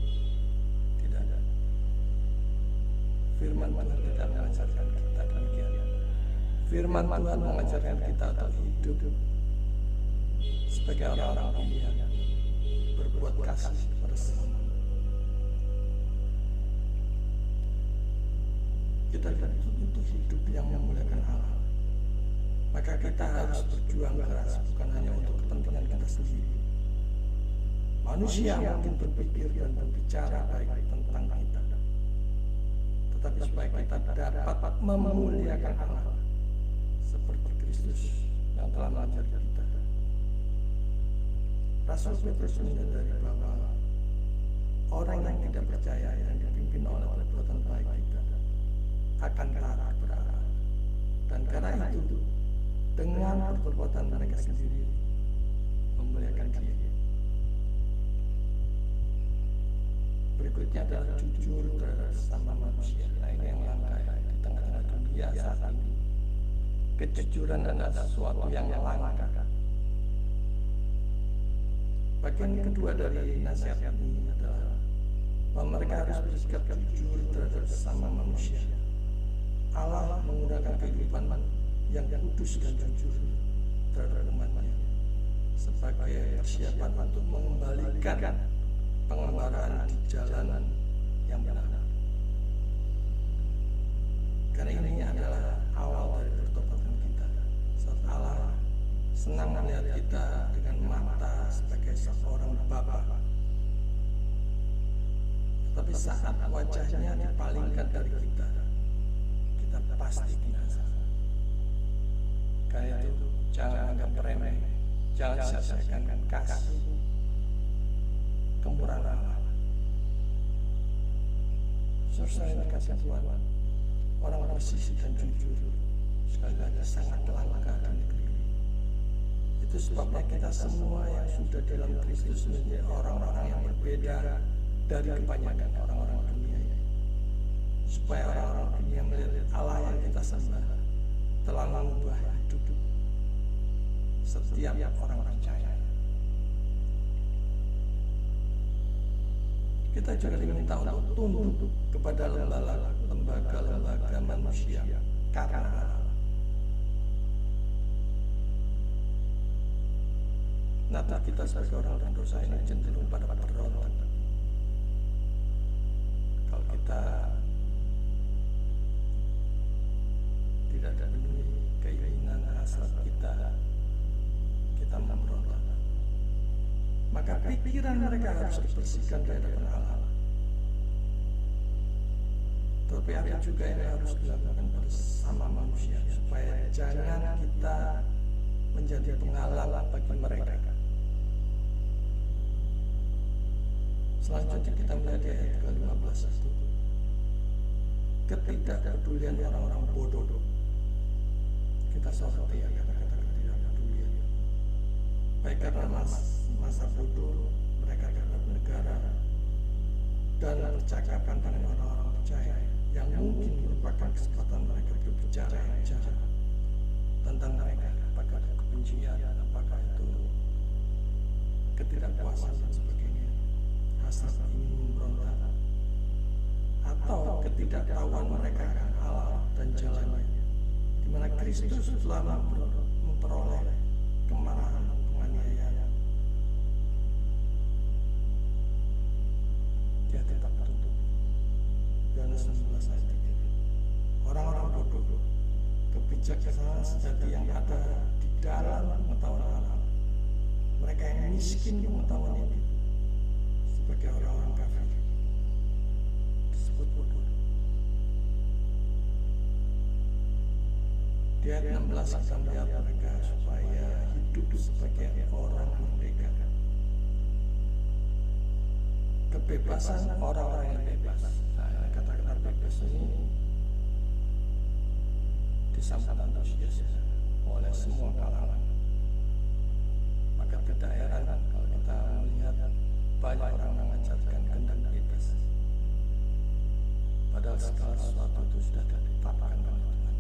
Tidak ada. Firman Tuhan tidak mengajarkan kita demikian. Firman Tuhan mengajarkan kita untuk hidup sebagai orang-orang pilihan, berbuat kasih kepada sesama. kita dituntut untuk hidup yang memuliakan Allah. Maka kita harus berjuang keras, bukan hanya untuk kepentingan kita sendiri. Manusia mungkin berpikir dan berbicara baik tentang kita, tetapi supaya kita dapat memuliakan Allah seperti Kristus yang telah mengajari kita. Rasul Petrus menyadari bahwa orang yang tidak percaya yang dipimpin oleh perbuatan baik kita akan taat kepada Allah, dan karena itu dengan perbuatan mereka sendiri memuliakan Dia. Berikutnya adalah jujur terhadap sesama manusia. Nah, ini yang langka di tengah-tengah dunia saat ini. Kejujuran adalah sesuatu yang langka. Bagian kedua dari nasihat ini adalah bahwa mereka harus bersikap jujur terhadap sesama manusia. Allah menggunakan kehidupan yang kudus dan jujur terhadap umatnya sebagai persiapan untuk mengembalikan pengembaraan di jalan yang benar. Karena ini adalah awal dari pertobatan kita. Saat Allah senang melihat kita dengan mata sebagai seorang bapa, tapi saat wajahnya dipalingkan dari kita, kita pasti binasa. Karena itu jangan anggap remeh, jangan sia-siakan kasih kemurahan Allah. Saudara yang dikasihi Tuhan, orang bersih dan jujur sekali lagi sangat langka di negeri ini. Itu sebabnya kita semua yang sudah dalam Kristus menjadi orang-orang yang berbeda dari kebanyakan orang-orang dunia ini. Supaya orang-orang dunia melihat Allah yang kita sembah telah mengubah hidup setiap orang percaya. Kita juga diminta untuk tunduk kepada lembaga-lembaga manusia karena Allah. Nah, kita sebagai orang berdosa ini cenderung pada berontak. Kalau kita tidak ada keinginan hasrat kita memberontak. Maka pikiran mereka harus dibersihkan dari hadapan Allah. Tapi ada juga yang harus dilakukan bersama manusia supaya jangan kita menjadi penghalang bagi mereka. Selanjutnya kita melihat di ayat ke-15 itu ketidakpedulian orang-orang bodoh. Kita soroti ya kata-kata ketidakpedulian. Baik karena masa bodoh mereka terhadap negara dan percakapan dengan orang-orang percaya yang mungkin merupakan kesempatan mereka berbicara yang jahat tentang mereka, apakah itu kebencian, apakah itu ketidakpuasan dan sebagainya, hasrat ingin memberontak, atau ketidaktahuan mereka akan Allah dan jalannya, di mana Kristus telah memperoleh kemarahan penganiayaan. Dia tetap tertutup. Yohanes 16 ayat 3. Orang-orang bodoh, kebijaksanaan sejati yang ada di dalam pengetahuan Allah. Mereka yang miskin pengetahuan ini sebagai orang-orang kafir disebut bodoh. Di ayat 16 kita melihat mereka supaya hidup sebagai orang merdeka. Kebebasan orang-orang yang bebas. Nah, kata-kata bebas ini disambut antusias oleh semua kalangan. Maka tidak heran kalau kita melihat banyak orang mengajarkan kehendak bebas. Padahal segala sesuatu itu sudah ditetapkan oleh Tuhan,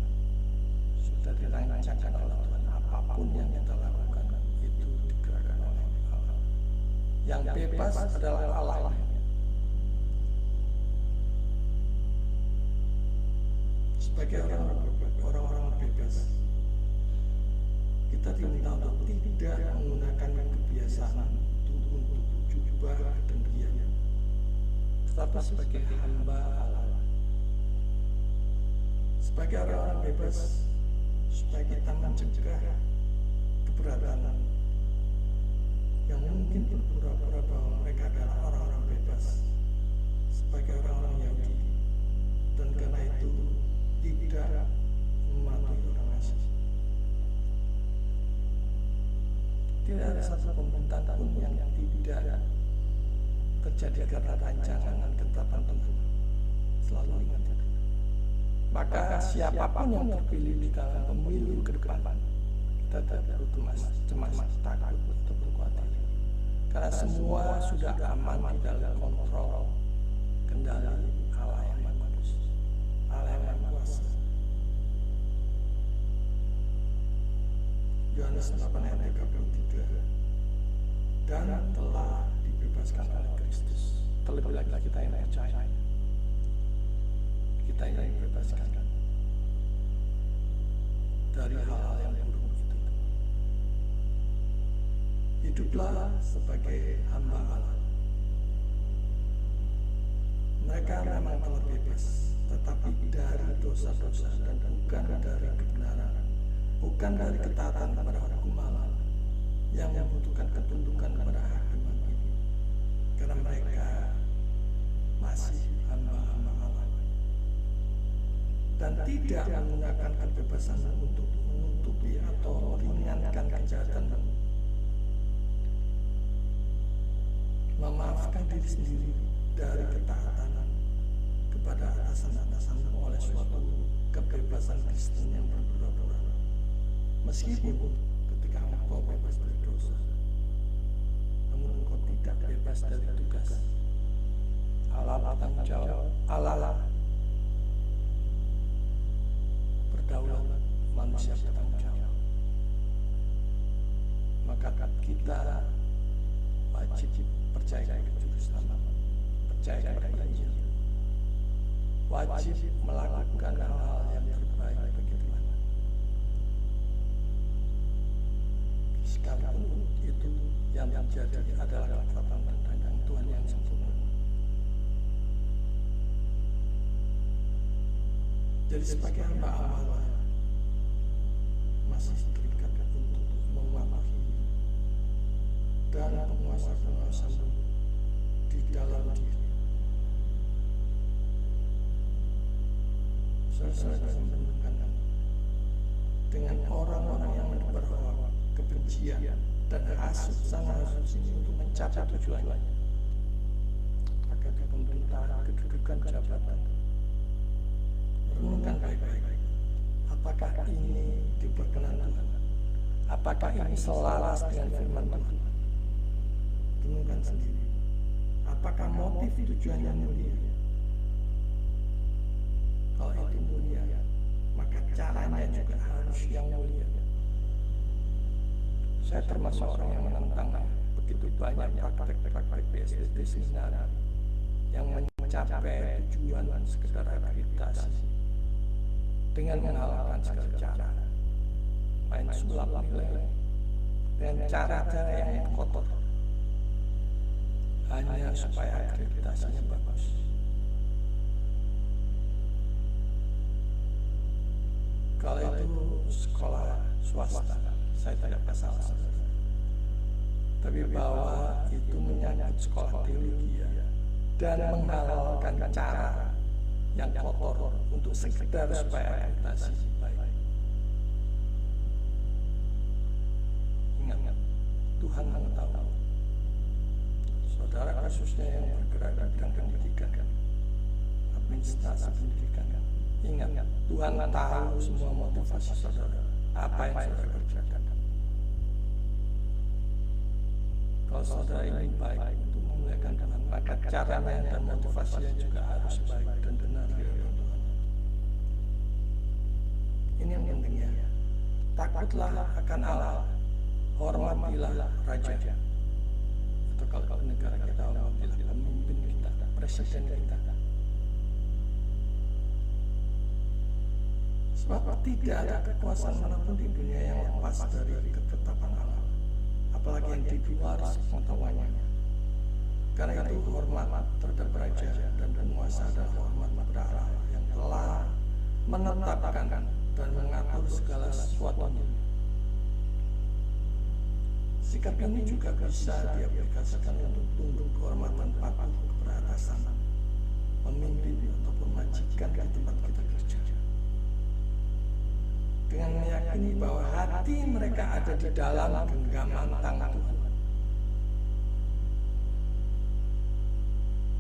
sudah dirancangkan oleh Tuhan. Apapun yang kita lakukan itu digerakkan oleh Allah. Yang bebas adalah Allah. Sebagai orang-orang bebas, kita diminta untuk tidak menggunakan kebiasaan untuk jubah kedengkian, tetapi sebagai hamba Allah. sebagai orang-orang bebas, supaya kita mencegah keberadaan yang mungkin berpura-pura bahwa mereka adalah orang-orang bebas sebagai orang-orang Yahudi, dan karena itu tidak mematuhi orang asing. Tidak ada satu pemerintahan pun yang tidak terjadi karena rancangan dan ketetapan Tuhan. Selalu ingat itu. Maka siapapun yang terpilih di dalam pemilu ke depan, kita tidak perlu cemas, takut atau berkhawatir, karena semua sudah aman di dalam kontrol kendali Allah yang Maha Kudus, Allah yang Maha Kuasa. Yohanes 8 ayat 33, dan telah dibebaskan oleh Kristus. Terlebih lagi kita yang percaya, kita yang dibebaskan dari hal-hal yang buruk itu. Hiduplah sebagai hamba Allah. Mereka memang telah bebas, tetapi dari dosa-dosa dan bukan dari kebenaran, bukan dari ketaatan kepada hukum Allah yang membutuhkan ketundukan kepada hakiman ini, karena mereka masih hamba-hamba Allah dan tidak menggunakan kebebasan untuk menutupi atau meringankan kejahatan, memaafkan diri sendiri dari ketaatan kepada atasan-atasan oleh suatu kebebasan Kristen yang berpura-pura. Meskipun ketika engkau bebas dari dosa, namun engkau tidak bebas dari tugas. Allah bertanggung jawab, Allah berdaulat, manusia bertanggung jawab. Maka kita wajib percaya kepada Juru Selamat, percaya kepada Injil, wajib melakukan hal-hal yang terbaik bagi Tuhan. Sekalipun itu yang terjadi adalah ketetapan tentang Tuhan yang sempurna. Jadi sebagai hamba Allah masih terikat untuk mematuhi dan penguasa-penguasa di dalam diri. Saudara-saudara yang menentukan dengan orang-orang yang berhawa kebencian dan hasut sana hasut sini untuk mencapai tujuannya. Maka di pemerintahan, kedudukan, jabatan, renungkan baik-baik. Apakah ini diperkenan Tuhan? Apakah ini selaras dengan firman Tuhan? Renungkan sendiri. Apakah motif tujuannya mulia? Kalau itu mulia, maka caranya juga harus yang mulia. Saya termasuk orang yang menentang begitu banyak praktek-praktek PSDT seminar yang mencapai tujuan sekedar akreditasi dengan menghalalkan segala cara, main sulap nilai dengan cara-cara yang kotor, hanya supaya akreditasinya bagus. Kalau itu sekolah swasta, saya tidak masalah. Tapi bahwa itu menyangkut sekolah teologi dan menghalalkan cara yang kotor untuk sekedar supaya akreditasi baik. Ingat, Tuhan mengetahui. Saudara khususnya yang bergerak di bidang pendidikan, administrasi pendidikan, ingat, Tuhan tahu semua motivasi saudara, apa yang saudara kerjakan. Kalau saudara ini baik untuk memuliakan Tuhan, maka caranya dan motivasinya juga harus baik dan benar di hadapan Tuhan. Ini yang pentingnya. Takutlah akan Allah, hormatilah raja. Atau kalau negara kita, hormatilah pemimpin kita, presiden kita. Sebab tidak ada kekuasaan manapun di dunia yang lepas dari ketetapan Allah, apalagi yang di luar pengetahuannya. Karena itu hormat terhadap raja dan penguasa adalah hormat kepada Allah yang telah menetapkan dan mengatur segala sesuatunya. Sikap ini juga bisa diaplikasikan untuk tunduk kehormatan patuh kepada atasan, pemimpin ataupun majikan di tempat kita kerja. Dengan meyakini bahwa hati mereka ada di dalam genggaman tangan Tuhan.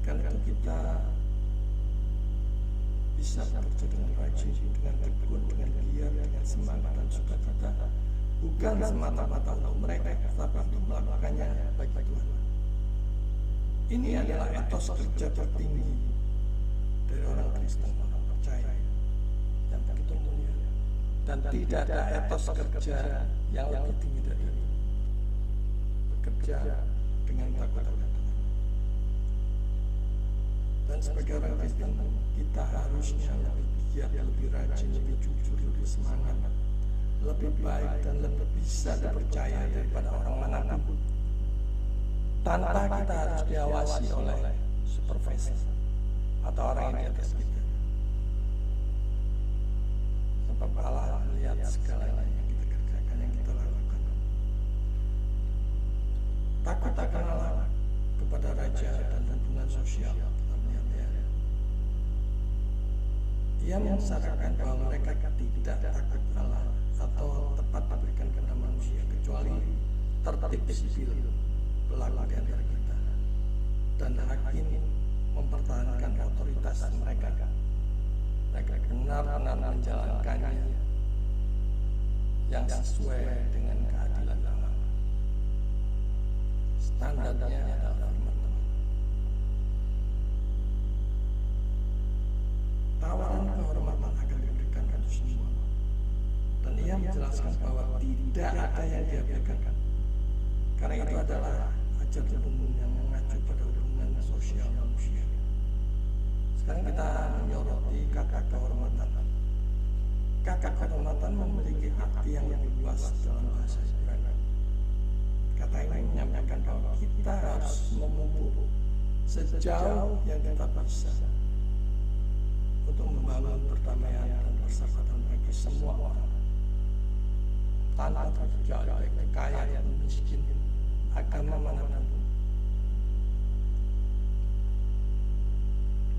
Karena itu kita bisa bekerja dengan rajin, dengan tekun, dengan giat, dengan semangat dan sukacita, bukan semata-mata untuk mereka, tetapi untuk melakukannya bagi Tuhan. Ini adalah etos kerja tertinggi dari orang Kristen, orang percaya yang begitu mulia. Dan tidak ada etos kerja yang lebih tinggi dari itu. Bekerja dengan takut akan Tuhan. Dan sebagai orang Kristen, kita harusnya lebih giat, lebih rajin, lebih jujur, lebih semangat, lebih baik dan lebih bisa dipercaya daripada orang manapun, tanpa kita harus diawasi oleh supervisor atau orang yang di atas kita. Sebab Allah melihat segala yang kita kerjakan, yang kita lakukan. Takut akan Allah kepada raja dan hubungan sosial. Ia mensyaratkan bahwa mereka tidak takut Allah atau tepat diberikan kepada manusia, kecuali tertib sipil berlaku di antara kita, dan hakim mempertahankan otoritas mereka. Mereka benar-benar menjalankannya yang sesuai dengan keadilan Allah. Standarnya adalah firman Tuhan. Tawaran kehormatan akan diberikan untuk semua. Dan ia menjelaskan bahwa tidak ada yang diabaikan. Karena itu adalah ajaran umum yang mengacu pada hubungan sosial manusia. Sekarang kita menyoroti kata kehormatan. Kata kehormatan memiliki arti yang lebih luas dalam bahasa Ibrani. Kata ini menyampaikan bahwa kita harus memupuk sejauh yang kita bisa untuk membangun perdamaian dan persahabatan bagi semua orang, tanpa terkecuali baik kaya dan miskin, agama manapun,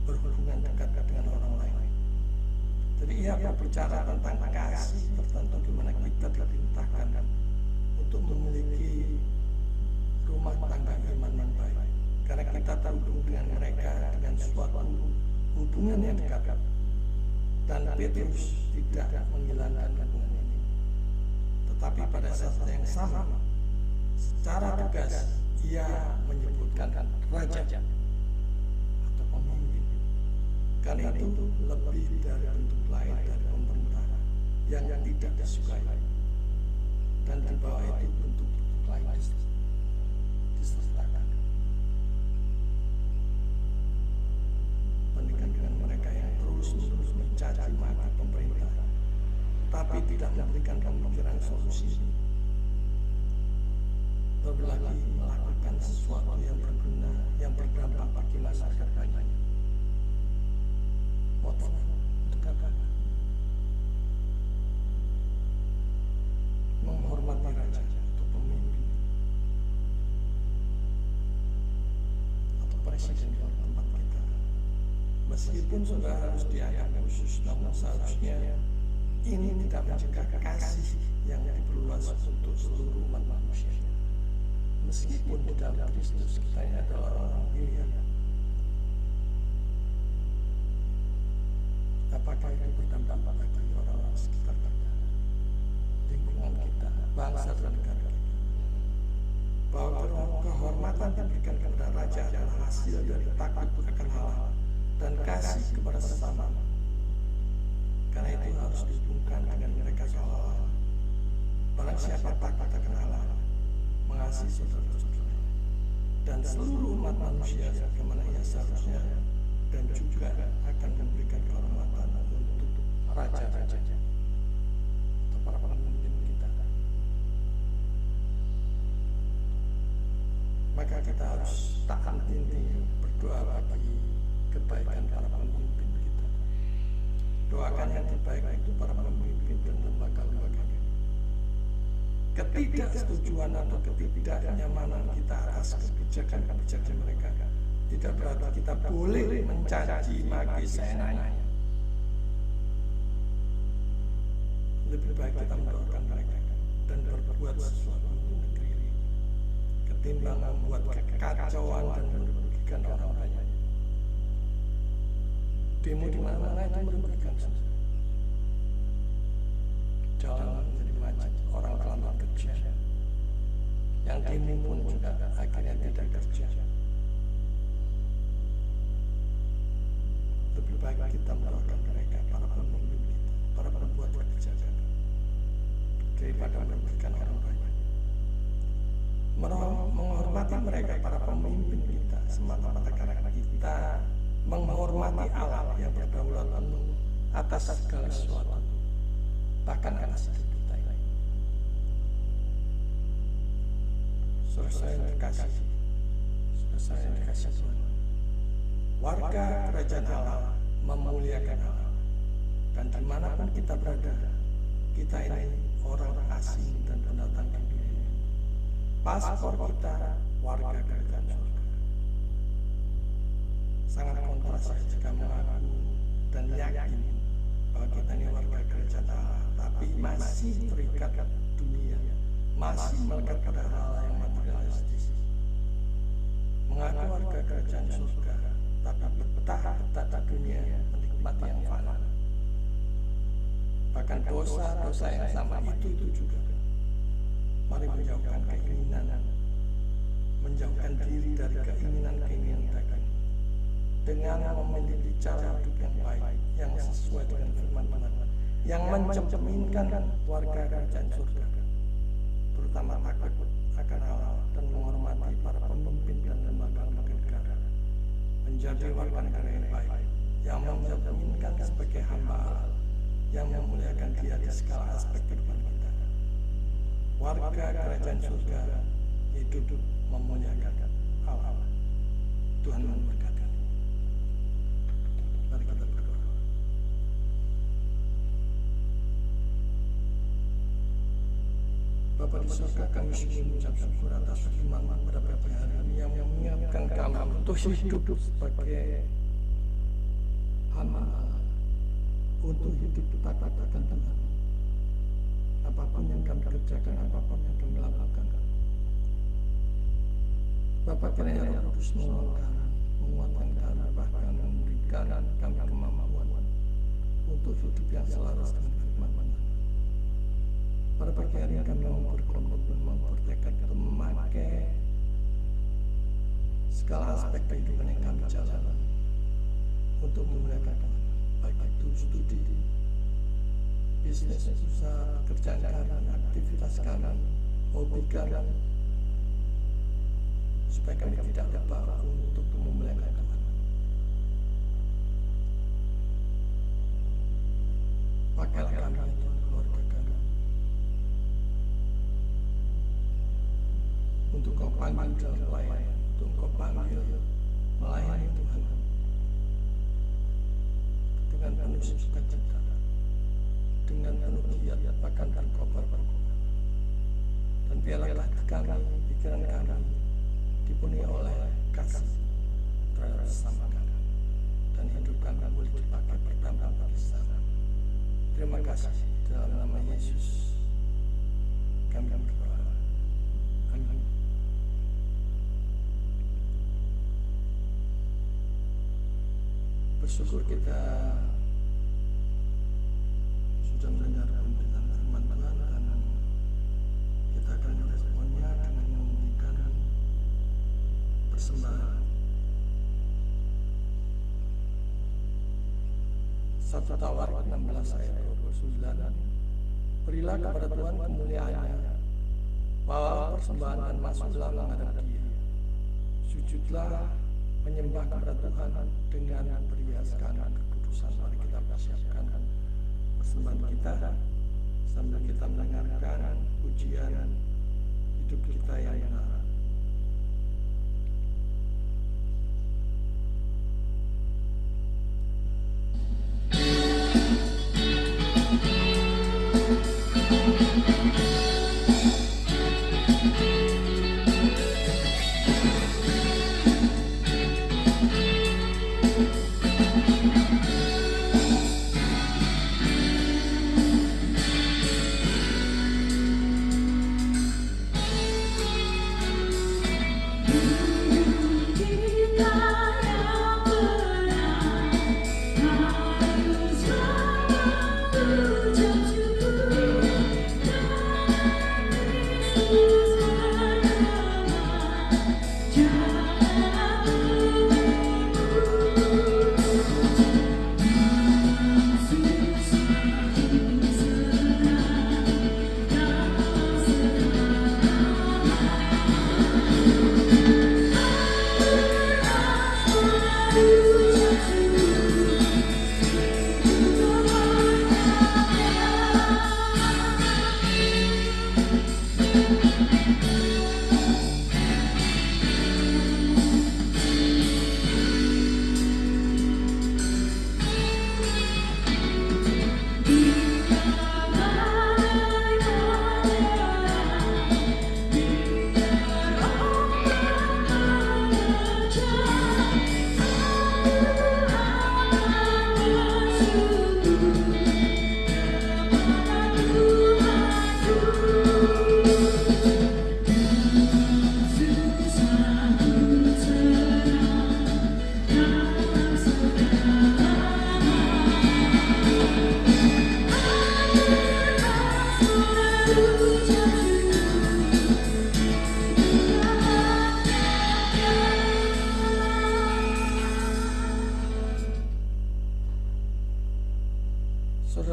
berhubungan dekat dengan orang lain. Jadi ia berbicara tentang kasih tertentu di mana kita diperintahkan untuk memiliki rumah tangga iman yang baik, karena kita terhubung dengan mereka dengan suatu hubungan yang dekat. Dan Petrus tidak menghilangkan hubungan ini, tetapi pada saat yang sama secara tegas ia menyebutkan raja atau pemimpin, karena itu lebih dari bentuk lain dari pemerintah yang tidak disukai, dan di bawah itu bentuk lain disertakan. Bandingkan dengan mereka yang terus-menerus mencaci maki pemerintah, tapi tidak memberikan pemikiran solusi, terlebih lagi melakukan sesuatu yang berguna, yang berdampak bagi masyarakat banyak. Motif untuk apa? Menghormati raja atau pemimpin atau presiden di tempat kita. Meskipun sudah harus dianggap khusus, namun seharusnya ini tidak mencegah kasih yang diperluas untuk seluruh umat manusia. Meskipun di dalam Kristus kita ini adalah orang pilihan, apakah itu berdampak bagi orang-orang sekitar kita, lingkungan kita, bangsa dan negara kita? Bahwa kehormatan diberikan kepada raja adalah hasil dari takut akan Allah dan kasih kepada sesama. Karena itu harus dihubungkan dengan mereka seolah-olah barang siapa takut akan Allah, mengasihi saudara-saudara dan seluruh umat manusia sebagaimana ia seharusnya, dan juga akan memberikan kehormatan untuk raja-raja atau para pemimpin kita. Maka kita harus tahan tindih berdoa bagi kebaikan para pemimpin kita. Doakan yang terbaik untuk para pemimpin dan lembaga-lembaganya. Ketidaksetujuan atau ketidaknyamanan kita atas kebijakan-kebijakan mereka tidak berarti kita boleh mencaci maki seenaknya. Lebih baik kita mendoakan mereka dan berbuat sesuatu untuk negeri ini ketimbang membuat kekacauan dan merugikan orang banyak. Demo di mana-mana itu merugikan. Jalan menjadi macet, orang terlambat kerja. Yang demo pun juga akhirnya tidak kerja. Lebih baik kita mendoakan mereka, para pemimpin kita, para pembuat kebijakan, daripada merugikan orang banyak. Menghormati mereka, para pemimpin kita, semata-mata karena kita menghormati Allah yang berdaulat penuh atas segala sesuatu, bahkan atas hidup kita ini. Saudara saya yang terkasih Tuhan, warga kerajaan Allah memuliakan Allah, dan dimanapun kita berada, kita ini orang asing dan pendatang di dunia ini. Paspor kita warga kerajaan surga. Sangat kontras jika mengaku dan yakin bahwa kita ini warga kerajaan Allah, tapi masih terikat dunia, masih melekat pada hal yang materialistis. Mengaku warga kerajaan surga, tapi betah dunia menikmati yang fana. Bahkan dosa-dosa yang sama itu juga. Mari menjauhkan keinginan, menjauhkan diri dari keinginan-keinginan daging, dengan memiliki cara hidup yang baik, yang sesuai dengan firman Tuhan, yang mencerminkan warga kerajaan surga, terutama takut akan Allah dan menghormati para pemimpin dan lembaga-lembaga negara, menjadi warga negara yang baik, yang mencerminkan sebagai hamba Allah, yang memuliakan Dia di segala aspek kehidupan kita. Warga kerajaan surga hidup memuliakan Allah. Tuhan memberkati. Mari kita berdoa. Bapa di surga, kami mengucap syukur atas firman pada pagi hari ini yang mengingatkan kami untuk hidup sebagai hamba Allah, untuk hidup taat akan Tuhan. Apapun yang kami kerjakan, apapun yang kami lakukan, Bapa kiranya Roh Kudus menguatkan kami, bahkan memberikan kami kemampuan untuk hidup yang selaras dengan firman Tuhan. Pada pagi hari ini kami mau berkomitmen, mau bertekad untuk memakai segala aspek kehidupan yang kami jalani untuk memuliakan Tuhan, baik itu studi, bisnis, usaha, kerjaan kami, aktivitas kami, hobi kami, supaya kami tidak lupa untuk memuliakan Tuhan. Pakailah kami, Tuhan, keluarga kami, untuk Kau panggil dalam pelayanan, untuk Kau panggil melayani Tuhan dengan penuh sukacita, dengan penuh giat, bahkan berkorban. Dan biarlah hati kami, pikiran kami dipenuhi oleh kasih terhadap sesama kami, dan hidup kami boleh dipakai berdampak bersama. Terima kasih, dalam nama Yesus kami berdoa. Amin. Bersyukur kita sudah mendengar pemberitaan firman Tuhan, dan kita akan meresponnya dengan memberikan persembahan. 1 Tawarik 16 ayat 29. Berilah kepada Tuhan kemuliaannya, bawa persembahan dan masuklah menghadap Dia. Sujudlah menyembah kepada Tuhan dengan perhiasan kekudusan. Mari kita persiapkan persembahan kita sambil kita mendengarkan pujian hidup kita yang benar.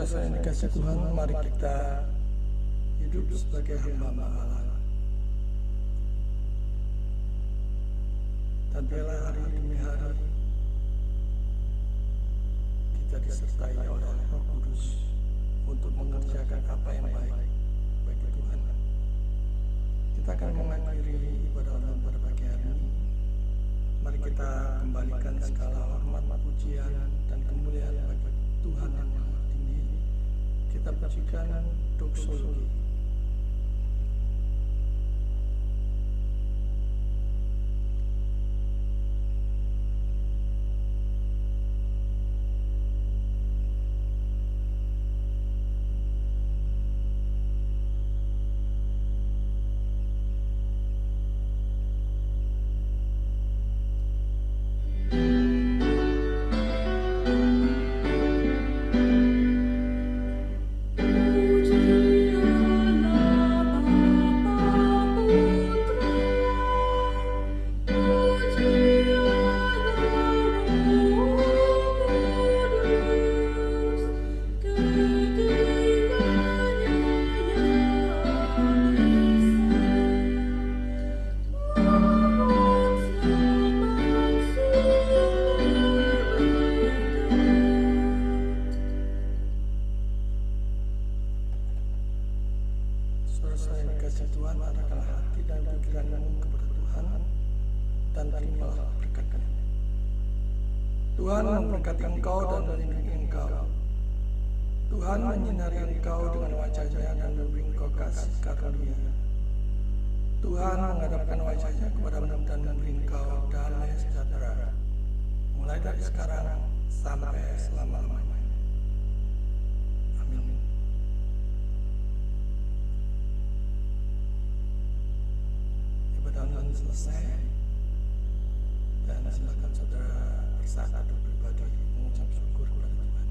Saudara-saudara yang dikasih Tuhan, mari kita hidup sebagai hamba Allah. Dan biarlah hari demi hari kita disertai oleh Roh Kudus untuk mengerjakan apa yang baik bagi Tuhan. Kita akan mengakhiri ibadah online pada pagi hari ini. Mari kita kembalikan segala hormat, pujian, dan kemuliaan bagi Tuhan yang Maha Tinggi. Kita pujikan doksologi. Saudara yang dikasih Tuhan, arahkanlah hati dan pikiranmu kepada Tuhan dan terimalah berkat-Nya. Tuhan memberkati engkau dan melindungi engkau. Tuhan menyinari engkau dengan wajah-Nya dan memberi engkau kasih karunia. Tuhan menghadapkan wajah-Nya kepadamu dan memberi engkau damai sejahtera, mulai dari sekarang sampai selama-lamanya. Amin. Ibadah selesai, dan silakan saudara bersatu pribadi mengucap syukur kepada Tuhan.